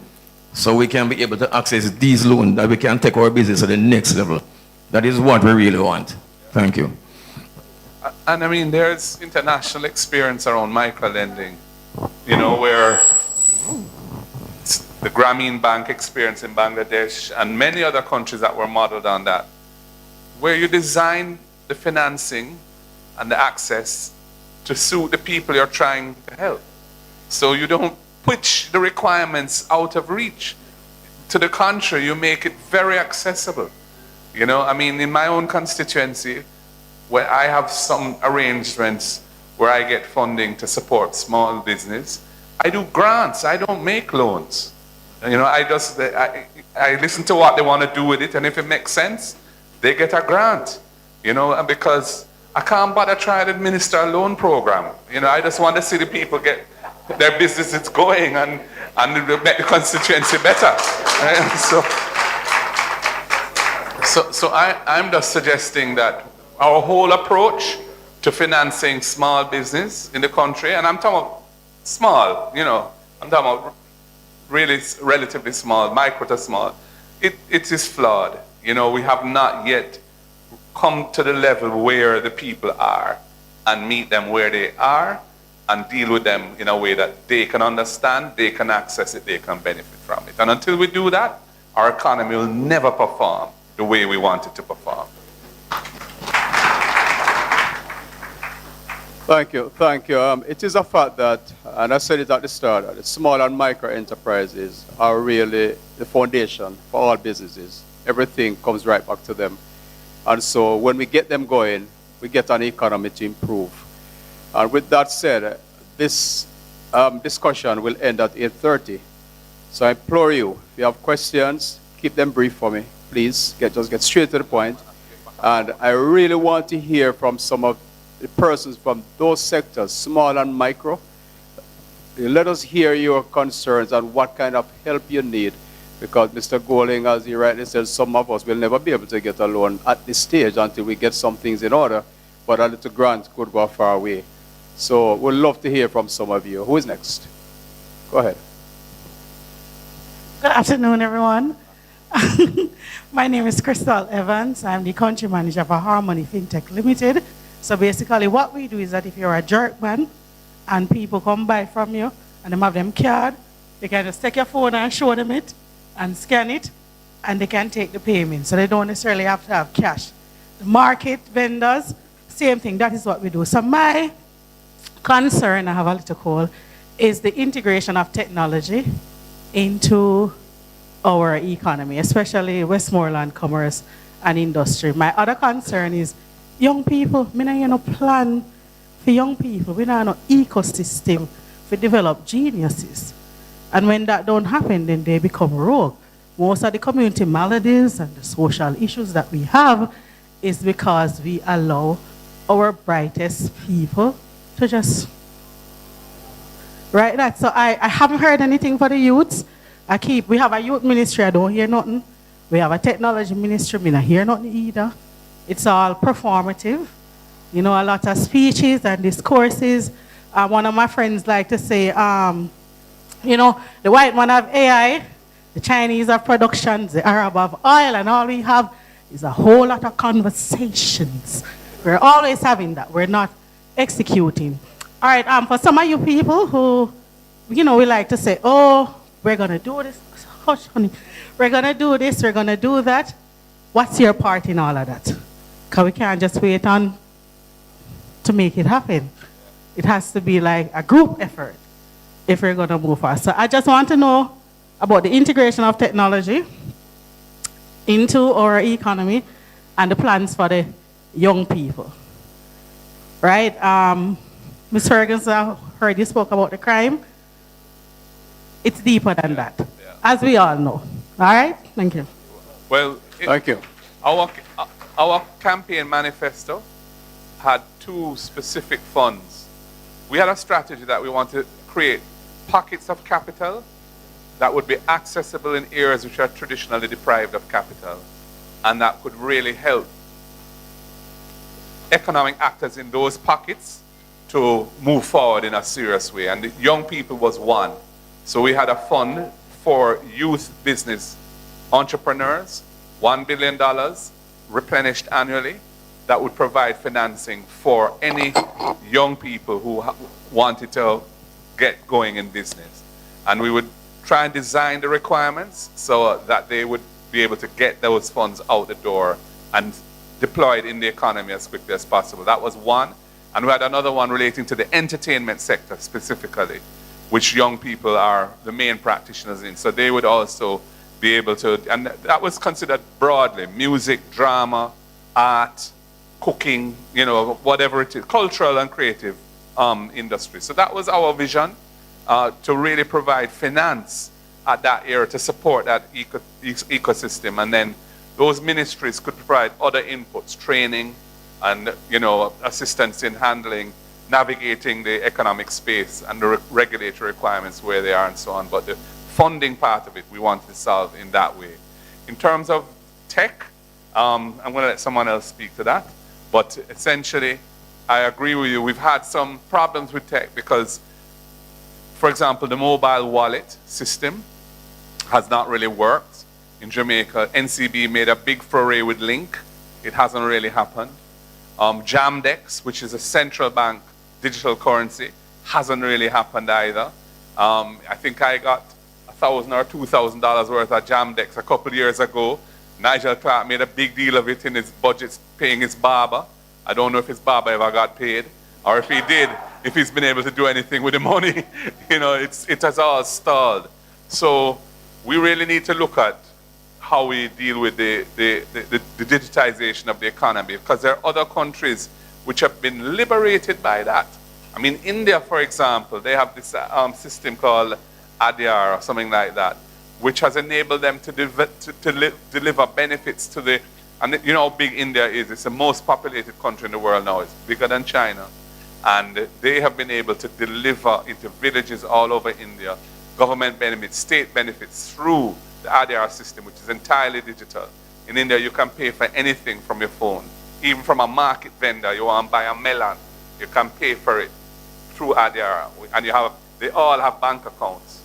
so we can be able to access these loans, that we can take our business to the next level. That is what we really want. Thank you. And I mean, there's international experience around micro-lending, you know, where the Grameen Bank experience in Bangladesh and many other countries that were modeled on that, where you design the financing and the access to suit the people you're trying to help. So you don't push the requirements out of reach. To the contrary, you make it very accessible. You know, I mean, in my own constituency, where I have some arrangements where I get funding to support small business, I do grants, I don't make loans. You know, I listen to what they want to do with it, and if it makes sense, they get a grant. You know, and because I can't bother trying to administer a loan program. You know, I just want to see the people get their businesses going and make the constituency better. So I'm just suggesting that our whole approach to financing small business in the country, and I'm talking about small, you know, I'm talking about really relatively small, micro to small, it is flawed. You know, we have not yet come to the level where the people are and meet them where they are and deal with them in a way that they can understand, they can access it, they can benefit from it. And until we do that, our economy will never perform the way we want it to perform. Thank you. Thank you. It is a fact that, and I said it at the start, that the small and micro enterprises are really the foundation for all businesses. Everything comes right back to them. And so when we get them going, we get an economy to improve. And with that said, this discussion will end at 8:30. So I implore you, if you have questions, keep them brief for me. Please, just get straight to the point. And I really want to hear from some of the persons from those sectors, small and micro. Let us hear your concerns and what kind of help you need. Because Mr. Golding, as he rightly said, some of us will never be able to get a loan at this stage until we get some things in order, but a little grant could go a far way. So we'd love to hear from some of you. Who is next? Go ahead. Good afternoon, everyone. My name is Crystal Evans. I'm the country manager for Harmony FinTech Limited. So basically what we do is that if you're a jerkman and people come by from you and they have them card, you can just take your phone and show them it and scan it, and they can take the payment. So they don't necessarily have to have cash. The market vendors, same thing. That is what we do. So my concern, I have a little call, is the integration of technology into our economy, especially Westmoreland commerce and industry. My other concern is young people. We don't have no plan for young people. We don't have no ecosystem for develop geniuses. And when that don't happen, then they become rogue. Most of the community maladies and the social issues that we have is because we allow our brightest people to just right that. So I haven't heard anything for the youths. We have a youth ministry, I don't hear nothing. We have a technology ministry, I don't hear nothing either. It's all performative. You know, a lot of speeches and discourses. One of my friends like to say, you know, the white man have AI, the Chinese have productions, the Arab have oil, and all we have is a whole lot of conversations. We're always having that. We're not executing. All right, for some of you people who, you know, we like to say, oh, we're going to do this. Hush, honey. We're going to do this. We're going to do that. What's your part in all of that? Because we can't just wait on to make it happen. It has to be like a group effort if we're going to move fast. So I just want to know about the integration of technology into our economy and the plans for the young people. Right? Ms. Ferguson, I heard you spoke about the crime. It's deeper than that, as we all know. All right? Thank you. Well, thank you. Our campaign manifesto had two specific funds. We had a strategy that we want to create pockets of capital that would be accessible in areas which are traditionally deprived of capital, and that could really help economic actors in those pockets to move forward in a serious way. And the young people was one. So we had a fund for youth business entrepreneurs, $1 billion replenished annually, that would provide financing for any young people who wanted to get going in business. And we would try and design the requirements so that they would be able to get those funds out the door and deployed in the economy as quickly as possible. That was one. And we had another one relating to the entertainment sector specifically, which young people are the main practitioners in. So they would also be able to, and that was considered broadly, music, drama, art, cooking, you know, whatever it is, cultural and creative industry. So that was our vision, to really provide finance at that area to support that ecosystem. And then those ministries could provide other inputs, training, and, you know, assistance in handling, navigating the economic space and the regulatory requirements where they are and so on. But the funding part of it, we wanted to solve in that way. In terms of tech, I'm going to let someone else speak to that. But essentially, I agree with you. We've had some problems with tech because, for example, the mobile wallet system has not really worked in Jamaica. NCB made a big foray with Link. It hasn't really happened. Jamdex, which is a central bank digital currency, hasn't really happened either. I think I got $1,000 or $2,000 worth of Jamdex a couple of years ago. Nigel Clark made a big deal of it in his budget, paying his barber. I don't know if his barber ever got paid, or if he did, if he's been able to do anything with the money. You know, it has all stalled. So we really need to look at how we deal with the digitization of the economy, because there are other countries which have been liberated by that. I mean, India, for example, they have this system called ADR or something like that, which has enabled them to deliver benefits to the, and you know how big India is. It's the most populated country in the world now. It's bigger than China. And they have been able to deliver into villages all over India government benefits, state benefits through the ADR system, which is entirely digital. In India, you can pay for anything from your phone. Even from a market vendor, you want to buy a melon, you can pay for it through ADR. And they all have bank accounts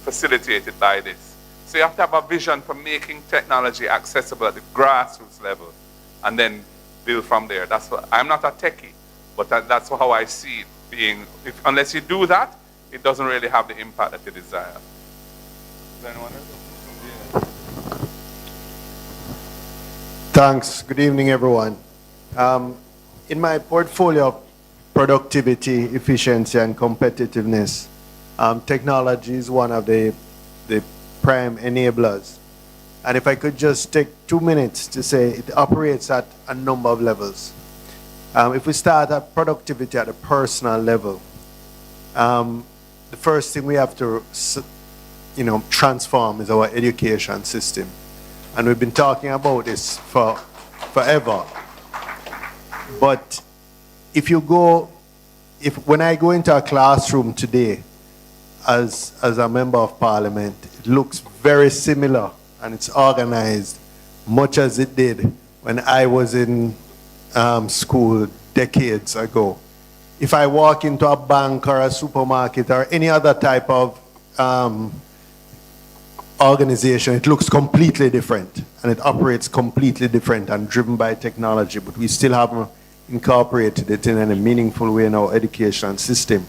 facilitated by this. So you have to have a vision for making technology accessible at the grassroots level and then build from there. That's what, I'm not a techie, but that's how I see it being. Unless you do that, it doesn't really have the impact that you desire. Is there anyone else? Thanks. Good evening, everyone. In my portfolio of productivity, efficiency, and competitiveness, technology is one of the prime enablers. And if I could just take 2 minutes to say it operates at a number of levels. If we start at productivity at a personal level, the first thing we have to transform is our education system. And we've been talking about this for forever. But when I go into a classroom today as a member of parliament, it looks very similar and it's organized much as it did when I was in school decades ago. If I walk into a bank or a supermarket or any other type of organization, it looks completely different and it operates completely different and driven by technology, but we still haven't incorporated it in any meaningful way in our education system.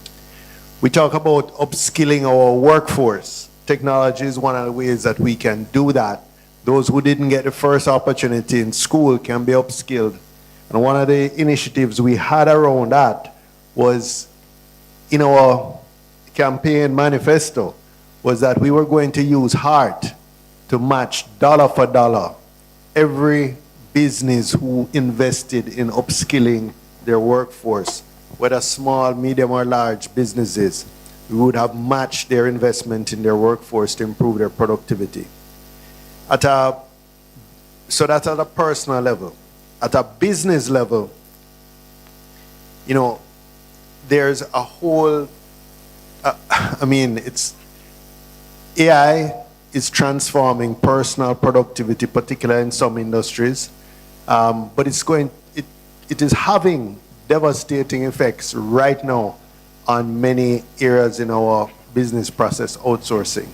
We talk about upskilling our workforce. Technology is one of the ways that we can do that. Those who didn't get the first opportunity in school can be upskilled. And one of the initiatives we had around that was in our campaign manifesto was that we were going to use heart to match dollar for dollar every business who invested in upskilling their workforce, whether small, medium, or large businesses. We would have matched their investment in their workforce to improve their productivity. So that's at a personal level. At a business level, there's a whole, AI is transforming personal productivity, particularly in some industries, but it is having devastating effects right now on many areas in our business process outsourcing.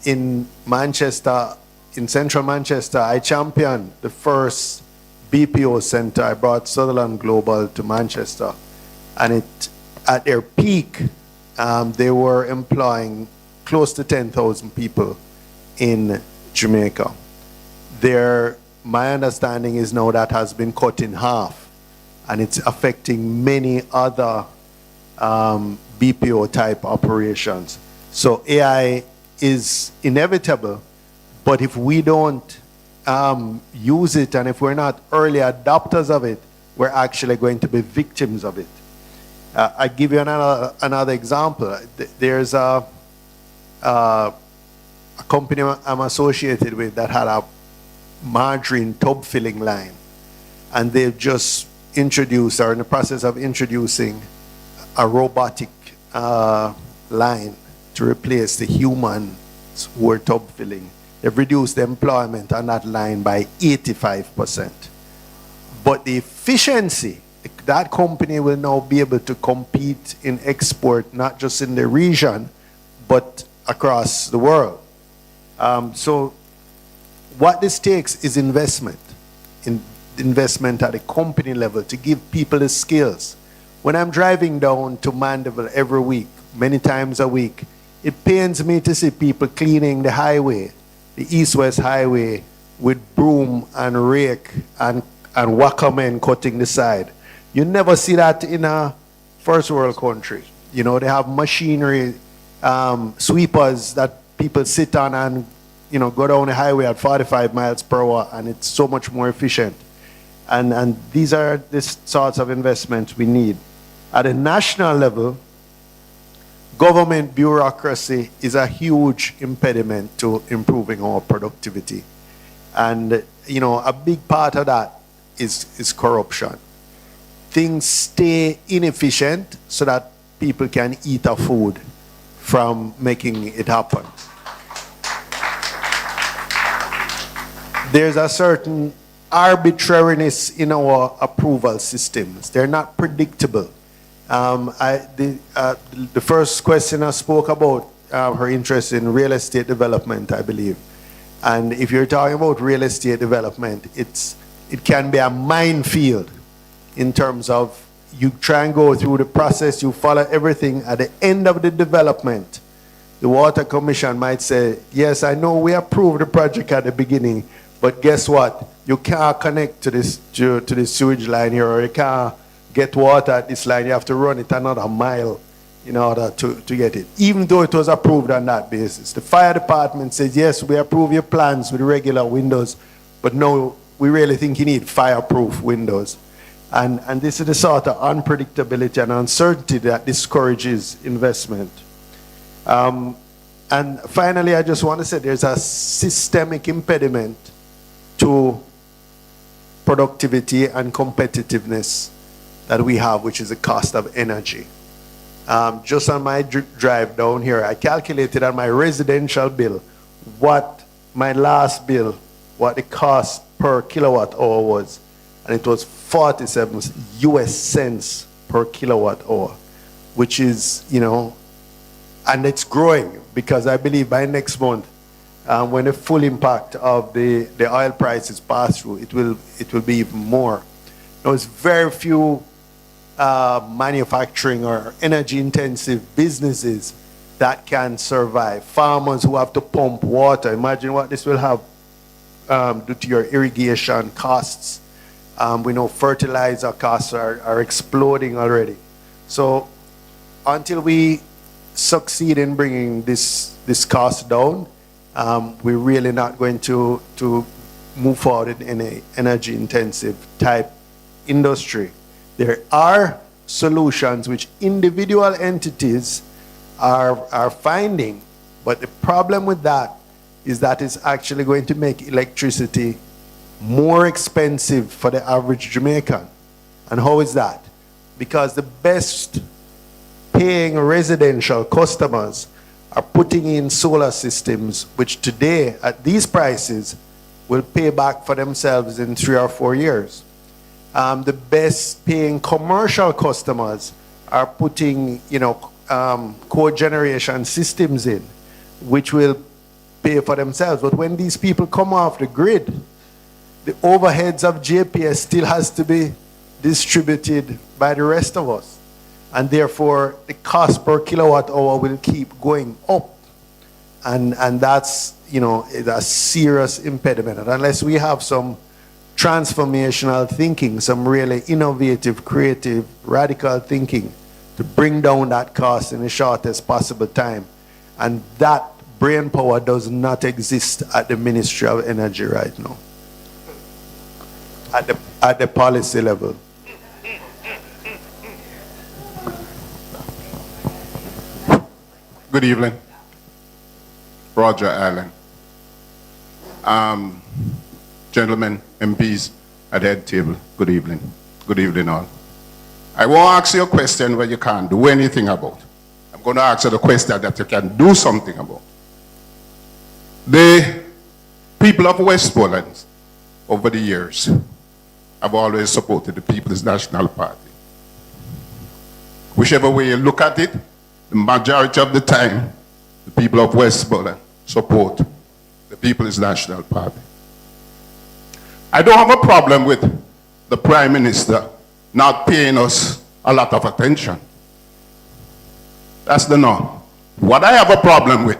In Manchester, in central Manchester, I championed the first BPO center. I brought Sutherland Global to Manchester. And at their peak, they were employing close to 10,000 people in Jamaica. My understanding is now that has been cut in half, and it's affecting many other BPO type operations. So AI is inevitable, but if we don't use it, and if we're not early adopters of it, we're actually going to be victims of it. I give you another example. There's a company I'm associated with that had a margarine tub filling line, and they've just introduced, or in the process of introducing, a robotic line to replace the humans who were tub filling. They've reduced the employment on that line by 85%. But the efficiency, that company will now be able to compete in export, not just in the region, but across the world. So what this takes is investment at the company level to give people the skills. When I'm driving down to Mandeville every week, many times a week, it pains me to see people cleaning the highway, the east-west highway, with broom and rake and wackermen cutting the side. You never see that in a first world country. You know, they have machinery, sweepers that people sit on and, you know, go down the highway at 45 miles per hour, and it's so much more efficient. And these are the sorts of investments we need. At a national level, government bureaucracy is a huge impediment to improving our productivity. And, you know, a big part of that is corruption. Things stay inefficient so that people can eat our food from making it happen. There's a certain arbitrariness in our approval systems. They're not predictable. The first questioner spoke about her interest in real estate development, I believe. And if you're talking about real estate development, it can be a minefield in terms of you try and go through the process, you follow everything. At the end of the development, the Water Commission might say, yes, I know we approved the project at the beginning, but guess what? You can't connect to this sewage line here, or you can't get water at this line. You have to run it another mile in order to get it, even though it was approved on that basis. The fire department says, yes, we approve your plans with regular windows, but no, we really think you need fireproof windows. And this is the sort of unpredictability and uncertainty that discourages investment. And finally, I just want to say there's a systemic impediment to productivity and competitiveness that we have, which is the cost of energy. Just on my drive down here, I calculated on my residential bill what my last bill, what the cost per kilowatt hour was. And it was 47 US cents per kilowatt hour, which is, you know, and it's growing, because I believe by next month, when the full impact of the oil prices pass through, it will be even more. There's very few manufacturing or energy intensive businesses that can survive. Farmers who have to pump water, imagine what this will have do to your irrigation costs. We know fertilizer costs are exploding already. So until we succeed in bringing this cost down, we're really not going to move forward in an energy intensive type industry. There are solutions which individual entities are finding, but the problem with that is that it's actually going to make electricity more expensive for the average Jamaican. And how is that? Because the best paying residential customers are putting in solar systems, which today at these prices will pay back for themselves in 3 or 4 years. The best paying commercial customers are putting, cogeneration systems in, which will pay for themselves. But when these people come off the grid, the overheads of JPS still has to be distributed by the rest of us. And therefore, the cost per kilowatt hour will keep going up. And that's, a serious impediment. And unless we have some transformational thinking, some really innovative, creative, radical thinking to bring down that cost in the shortest possible time. And that brain power does not exist at the Ministry of Energy right now, at the policy level. Good evening. Roger Allen. Gentlemen, MPs at the head table, good evening. Good evening all. I won't ask you a question where you can't do anything about. I'm going to ask you the question that you can do something about. The people of Westmoreland over the years have always supported the People's National Party. Whichever way you look at it, the majority of the time, the people of Westmoreland support the People's National Party. I don't have a problem with the Prime Minister not paying us a lot of attention. That's the norm. What I have a problem with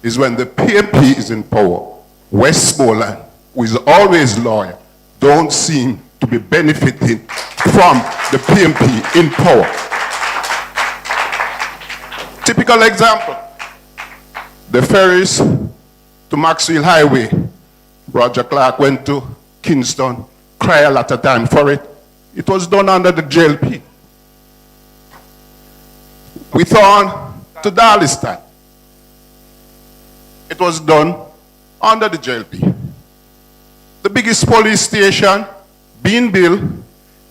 is when the PMP is in power, Westmoreland, who is always loyal, don't seem to be benefiting from the PMP in power. Typical example, the ferries to Maxwell Highway. Roger Clark went to Kingston, cried a lot of time for it. It was done under the JLP. We thought to Darlistan. It was done under the JLP. The biggest police station being built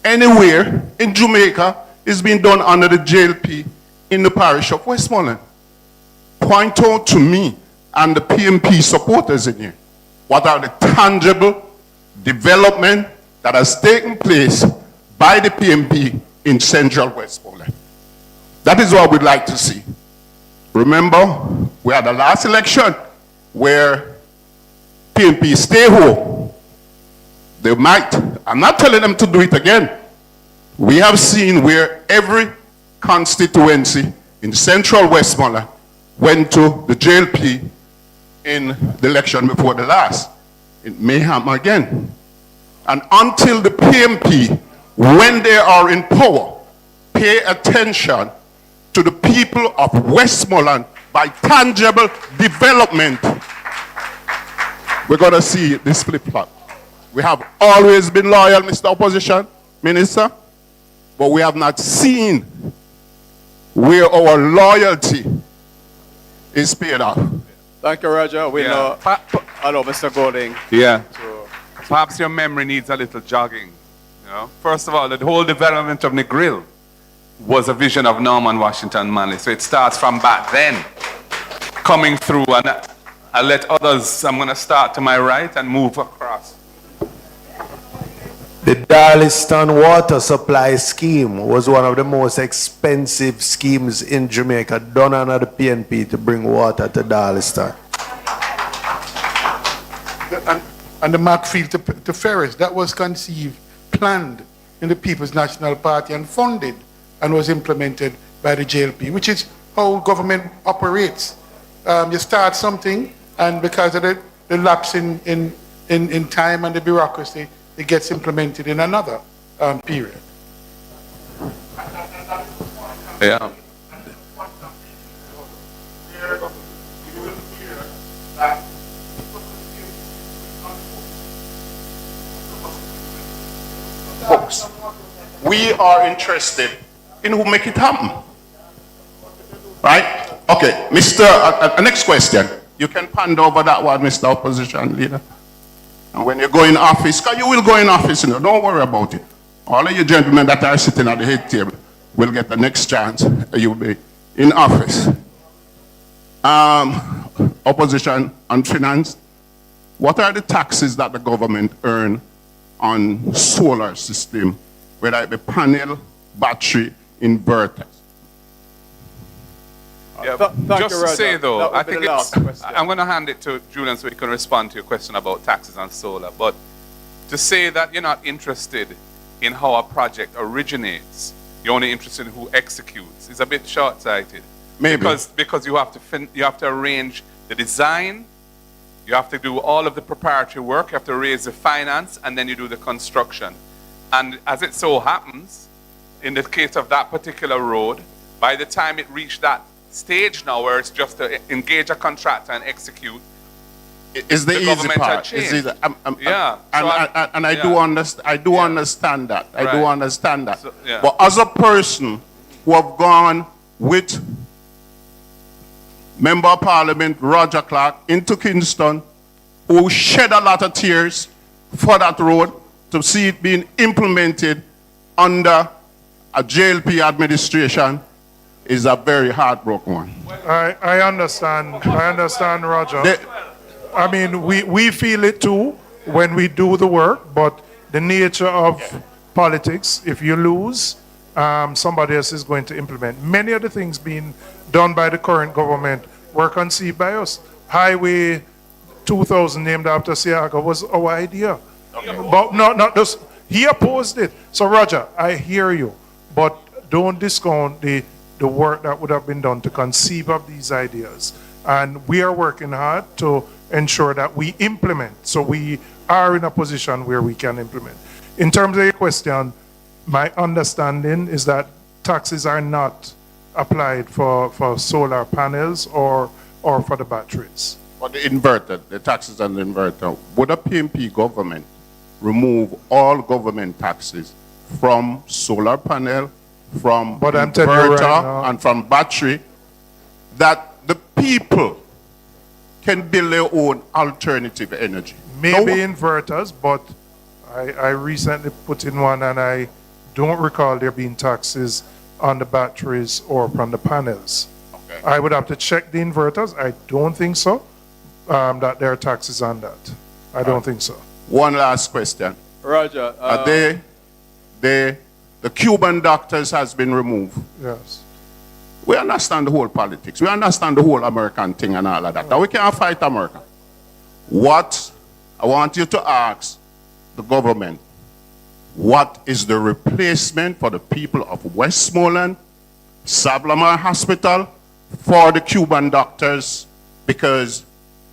anywhere in Jamaica is being done under the JLP in the parish of Westmoreland. Point out to me and the PMP supporters in here, what are the tangible development that has taken place by the PMP in central Westmoreland. That is what we'd like to see. Remember, we had the last election where PMP stay home. They might, I'm not telling them to do it again. We have seen where every constituency in central Westmoreland went to the JLP in the election before the last. It may happen again. And until the PMP, when they are in power, pay attention to the people of Westmoreland by tangible development, we're going to see this flip-flop. We have always been loyal, Mr. Opposition Minister, but we have not seen where our loyalty is paid off. Thank you, Roger. We know. Hello, Mr. Golding. Yeah. Perhaps your memory needs a little jogging. First of all, the whole development of Negril was a vision of Norman Washington Manley. So it starts from back then, coming through, and I'll let others. I'm going to start to my right and move across. The Darliston water supply scheme was one of the most expensive schemes in Jamaica, done under the PNP to bring water to Darliston. And the Markfield to Ferris, that was conceived, planned in the People's National Party and funded and was implemented by the JLP, which is how government operates. You start something, and because of the lapse in time and the bureaucracy, it gets implemented in another period. Yeah. Folks, we are interested in who make it happen. Right? Okay, Mr. Next question. You can ponder over that one, Mr. Opposition Leader. And when you go in office, because you will go in office, don't worry about it. All of you gentlemen that are sitting at the head table will get the next chance. You will be in office. Opposition on finance. What are the taxes that the government earn on solar system, whether it be panel, battery, inverters? Yeah, thank just you, to Roger. say though, That would I be think the it's, last question. I'm going to hand it to Julian so he can respond to your question about taxes on solar. But to say that you're not interested in how a project originates, you're only interested in who executes, is a bit short-sighted. Maybe. Because you have to arrange the design, you have to do all of the preparatory work, you have to raise the finance, and then you do the construction. And as it so happens, in the case of that particular road, by the time it reached that stage now where it's just to engage a contractor and execute, It's the easy government had part. It's changed. easy. Yeah. And I do understand that. I do Right. understand that. So, yeah. But as a person who have gone with Member of Parliament Roger Clark into Kingston, who shed a lot of tears for that road, to see it being implemented under a JLP administration is a very heartbroken one. I understand, Roger. I mean, we feel it too when we do the work, but the nature of politics, if you lose, somebody else is going to implement. Many of the things being done by the current government were conceived by us. Highway 2000, named after Siaga, was our idea. But not just, he opposed it. So Roger, I hear you, but don't discount the work that would have been done to conceive of these ideas. And we are working hard to ensure that we implement, so we are in a position where we can implement. In terms of your question, my understanding is that taxes are not applied for solar panels or for the batteries. For the inverter, the taxes on the inverter, would a PMP government remove all government taxes from solar panel, from inverter, and from battery, that the people can build their own alternative energy? Maybe inverters, but I recently put in one and I don't recall there being taxes on the batteries or from the panels. Okay. I would have to check the inverters. I don't think so, that there are taxes on that. I don't think so. One last question. Roger. The Cuban doctors has been removed. Yes. We understand the whole politics. We understand the whole American thing and all of that. And we can't fight America. What I want you to ask the government, what is the replacement for the people of Westmoreland, Sablamar Hospital, for the Cuban doctors? Because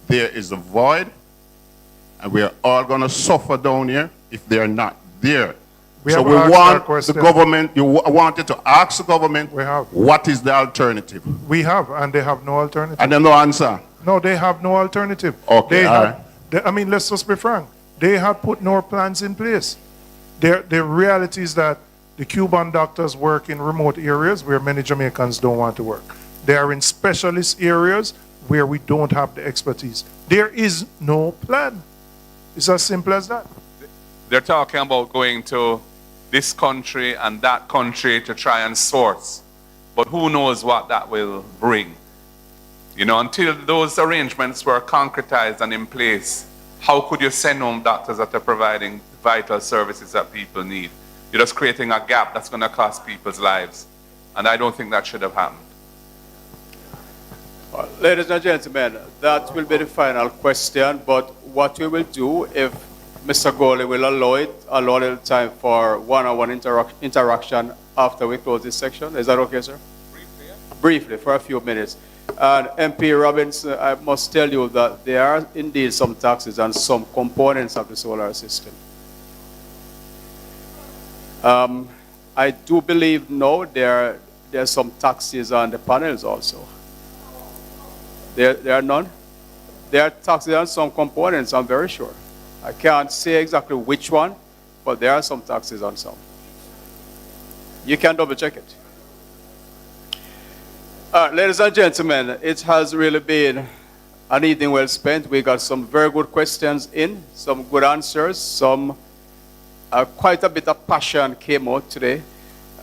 there is a void, and we are all going to suffer down here if they're not there. So we want the government, I wanted to ask the government, what is the alternative? We have, and they have no alternative. And then no answer? No, they have no alternative. Okay, I mean, let's just be frank. They have put no plans in place. The reality is that the Cuban doctors work in remote areas where many Jamaicans don't want to work. They are in specialist areas where we don't have the expertise. There is no plan. It's as simple as that. They're talking about going to this country and that country to try and source. But who knows what that will bring. You know, until those arrangements were concretized and in place, how could you send home doctors that are providing vital services that people need? You're just creating a gap that's going to cost people's lives. And I don't think that should have happened. Ladies and gentlemen, that will be the final question, but what we will do, if Mr. Gowley will allow a little time for one-on-one interaction after we close this section. Is that okay, sir? Briefly, yeah. Briefly, for a few minutes. And MP Robinson, I must tell you that there are indeed some taxes on some components of the solar system. I do believe, no, there are some taxes on the panels also. There are none? There are taxes on some components, I'm very sure. I can't say exactly which one, but there are some taxes on some. You can double check it. Ladies and gentlemen, it has really been an evening well spent. We got some very good questions in, some good answers, some quite a bit of passion came out today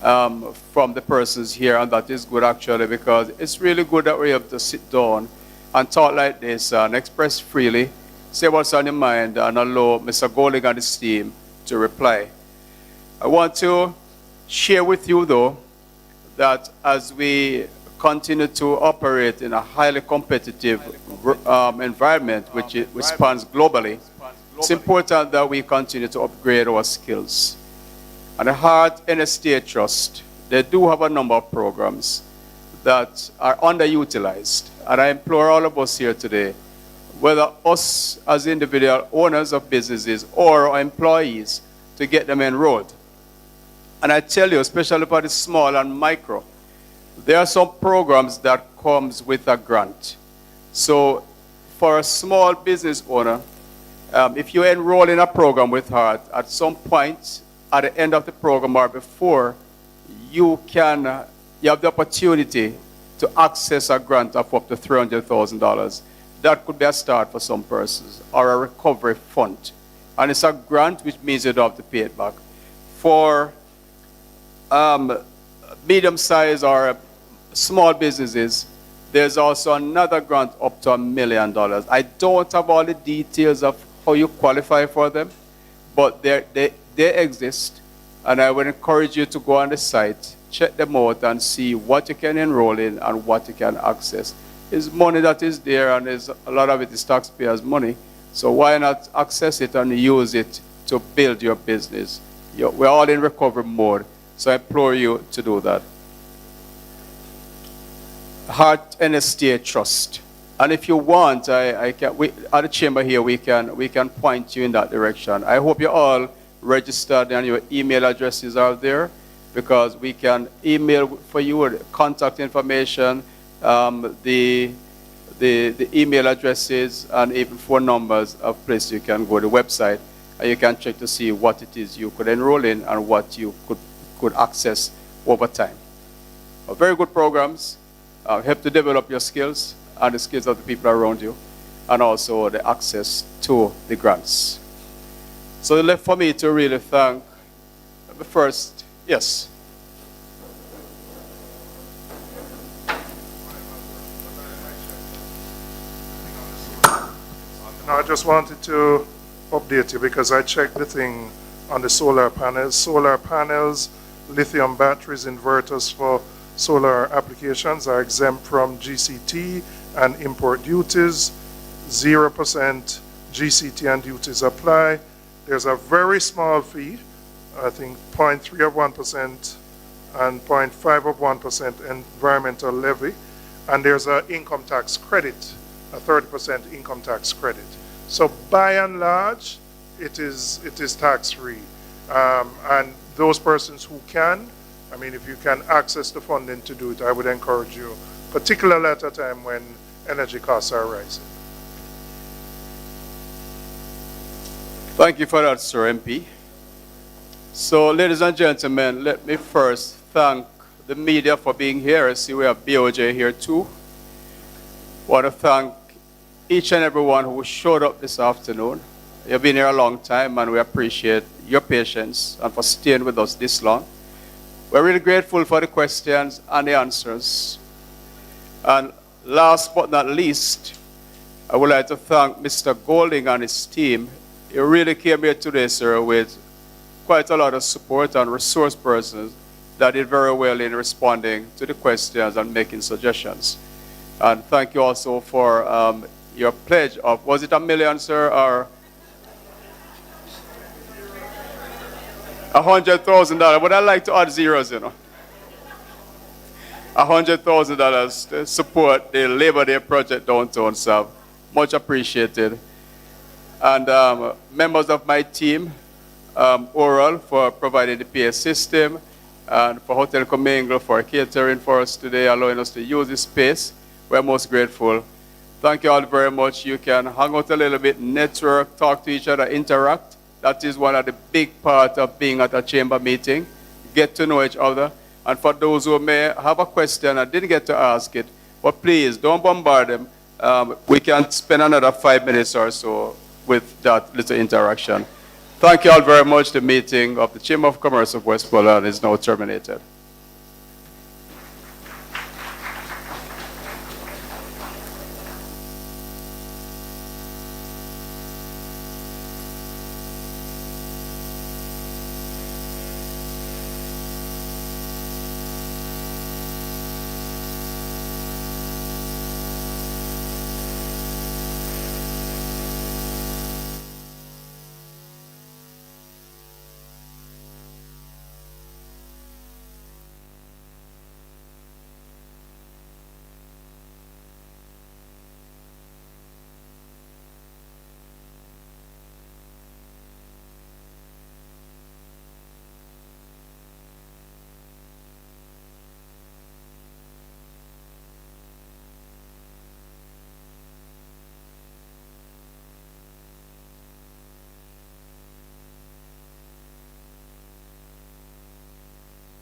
from the persons here, and that is good actually, because it's really good that we're able to sit down and talk like this and express freely, say what's on your mind, and allow Mr. Golding and his team to reply. I want to share with you, though, that as we continue to operate in a highly competitive environment which spans globally, it's important that we continue to upgrade our skills. And the Heart and Estate Trust, they do have a number of programs that are underutilized. And I implore all of us here today, whether us as individual owners of businesses or our employees, to get them enrolled. And I tell you, especially for the small and micro, there are some programs that comes with a grant. So for a small business owner, if you enroll in a program with Heart, at some point at the end of the program or before, you have the opportunity to access a grant of up to $300,000. That could be a start for some persons, or a recovery fund. And it's a grant, which means you don't have to pay it back. For medium-sized or small businesses, there's also another grant up to $1 million. I don't have all the details of how you qualify for them, but they exist, and I would encourage you to go on the site, check them out, and see what you can enroll in and what you can access. It's money that is there, and a lot of it is taxpayers' money, so why not access it and use it to build your business? We're all in recovery mode, so I implore you to do that. Heart and Estate Trust. And if you want, at the chamber here, we can point you in that direction. I hope you all registered and your email addresses are there, because we can email for you the contact information, the email addresses, and even phone numbers of places you can go to the website, and you can check to see what it is you could enroll in and what you could access over time. Very good programs, help to develop your skills and the skills of the people around you, and also the access to the grants. So left for me to really thank the first, yes. No, I just wanted to update you because I checked the thing on the solar panels. Solar panels, lithium batteries, inverters for solar applications are exempt from GCT and import duties. 0% GCT and duties apply. There's a very small fee, I think 0.3 of 1% and 0.5 of 1% environmental levy. And there's an income tax credit, a 30% income tax credit. So by and large, it is tax-free. And those persons who can, I mean, if you can access the funding to do it, I would encourage you, particularly at a time when energy costs are rising. Thank you for that, Sir MP. So, ladies and gentlemen, let me first thank the media for being here. I see we have BOJ here too. I want to thank each and everyone who showed up this afternoon. You've been here a long time, and we appreciate your patience and for staying with us this long. We're really grateful for the questions and the answers. And last but not least, I would like to thank Mr. Golding and his team. You really came here today, sir, with quite a lot of support and resource persons that did very well in responding to the questions and making suggestions. And thank you also for your pledge of, was it $1 million, sir, or $100,000? But I like to add zeros, you know. $100,000 to support the Labor Day project downtown South. Much appreciated. And members of my team, Oral for providing the PA system, and for Hotel Commingle for catering for us today, allowing us to use this space. We're most grateful. Thank you all very much. You can hang out a little bit, network, talk to each other, interact. That is one of the big parts of being at a chamber meeting. Get to know each other. And for those who may have a question and didn't get to ask it, but please don't bombard them. We can spend another 5 minutes or so with that little interaction. Thank you all very much. The meeting of the Chamber of Commerce of Westmoreland is now terminated.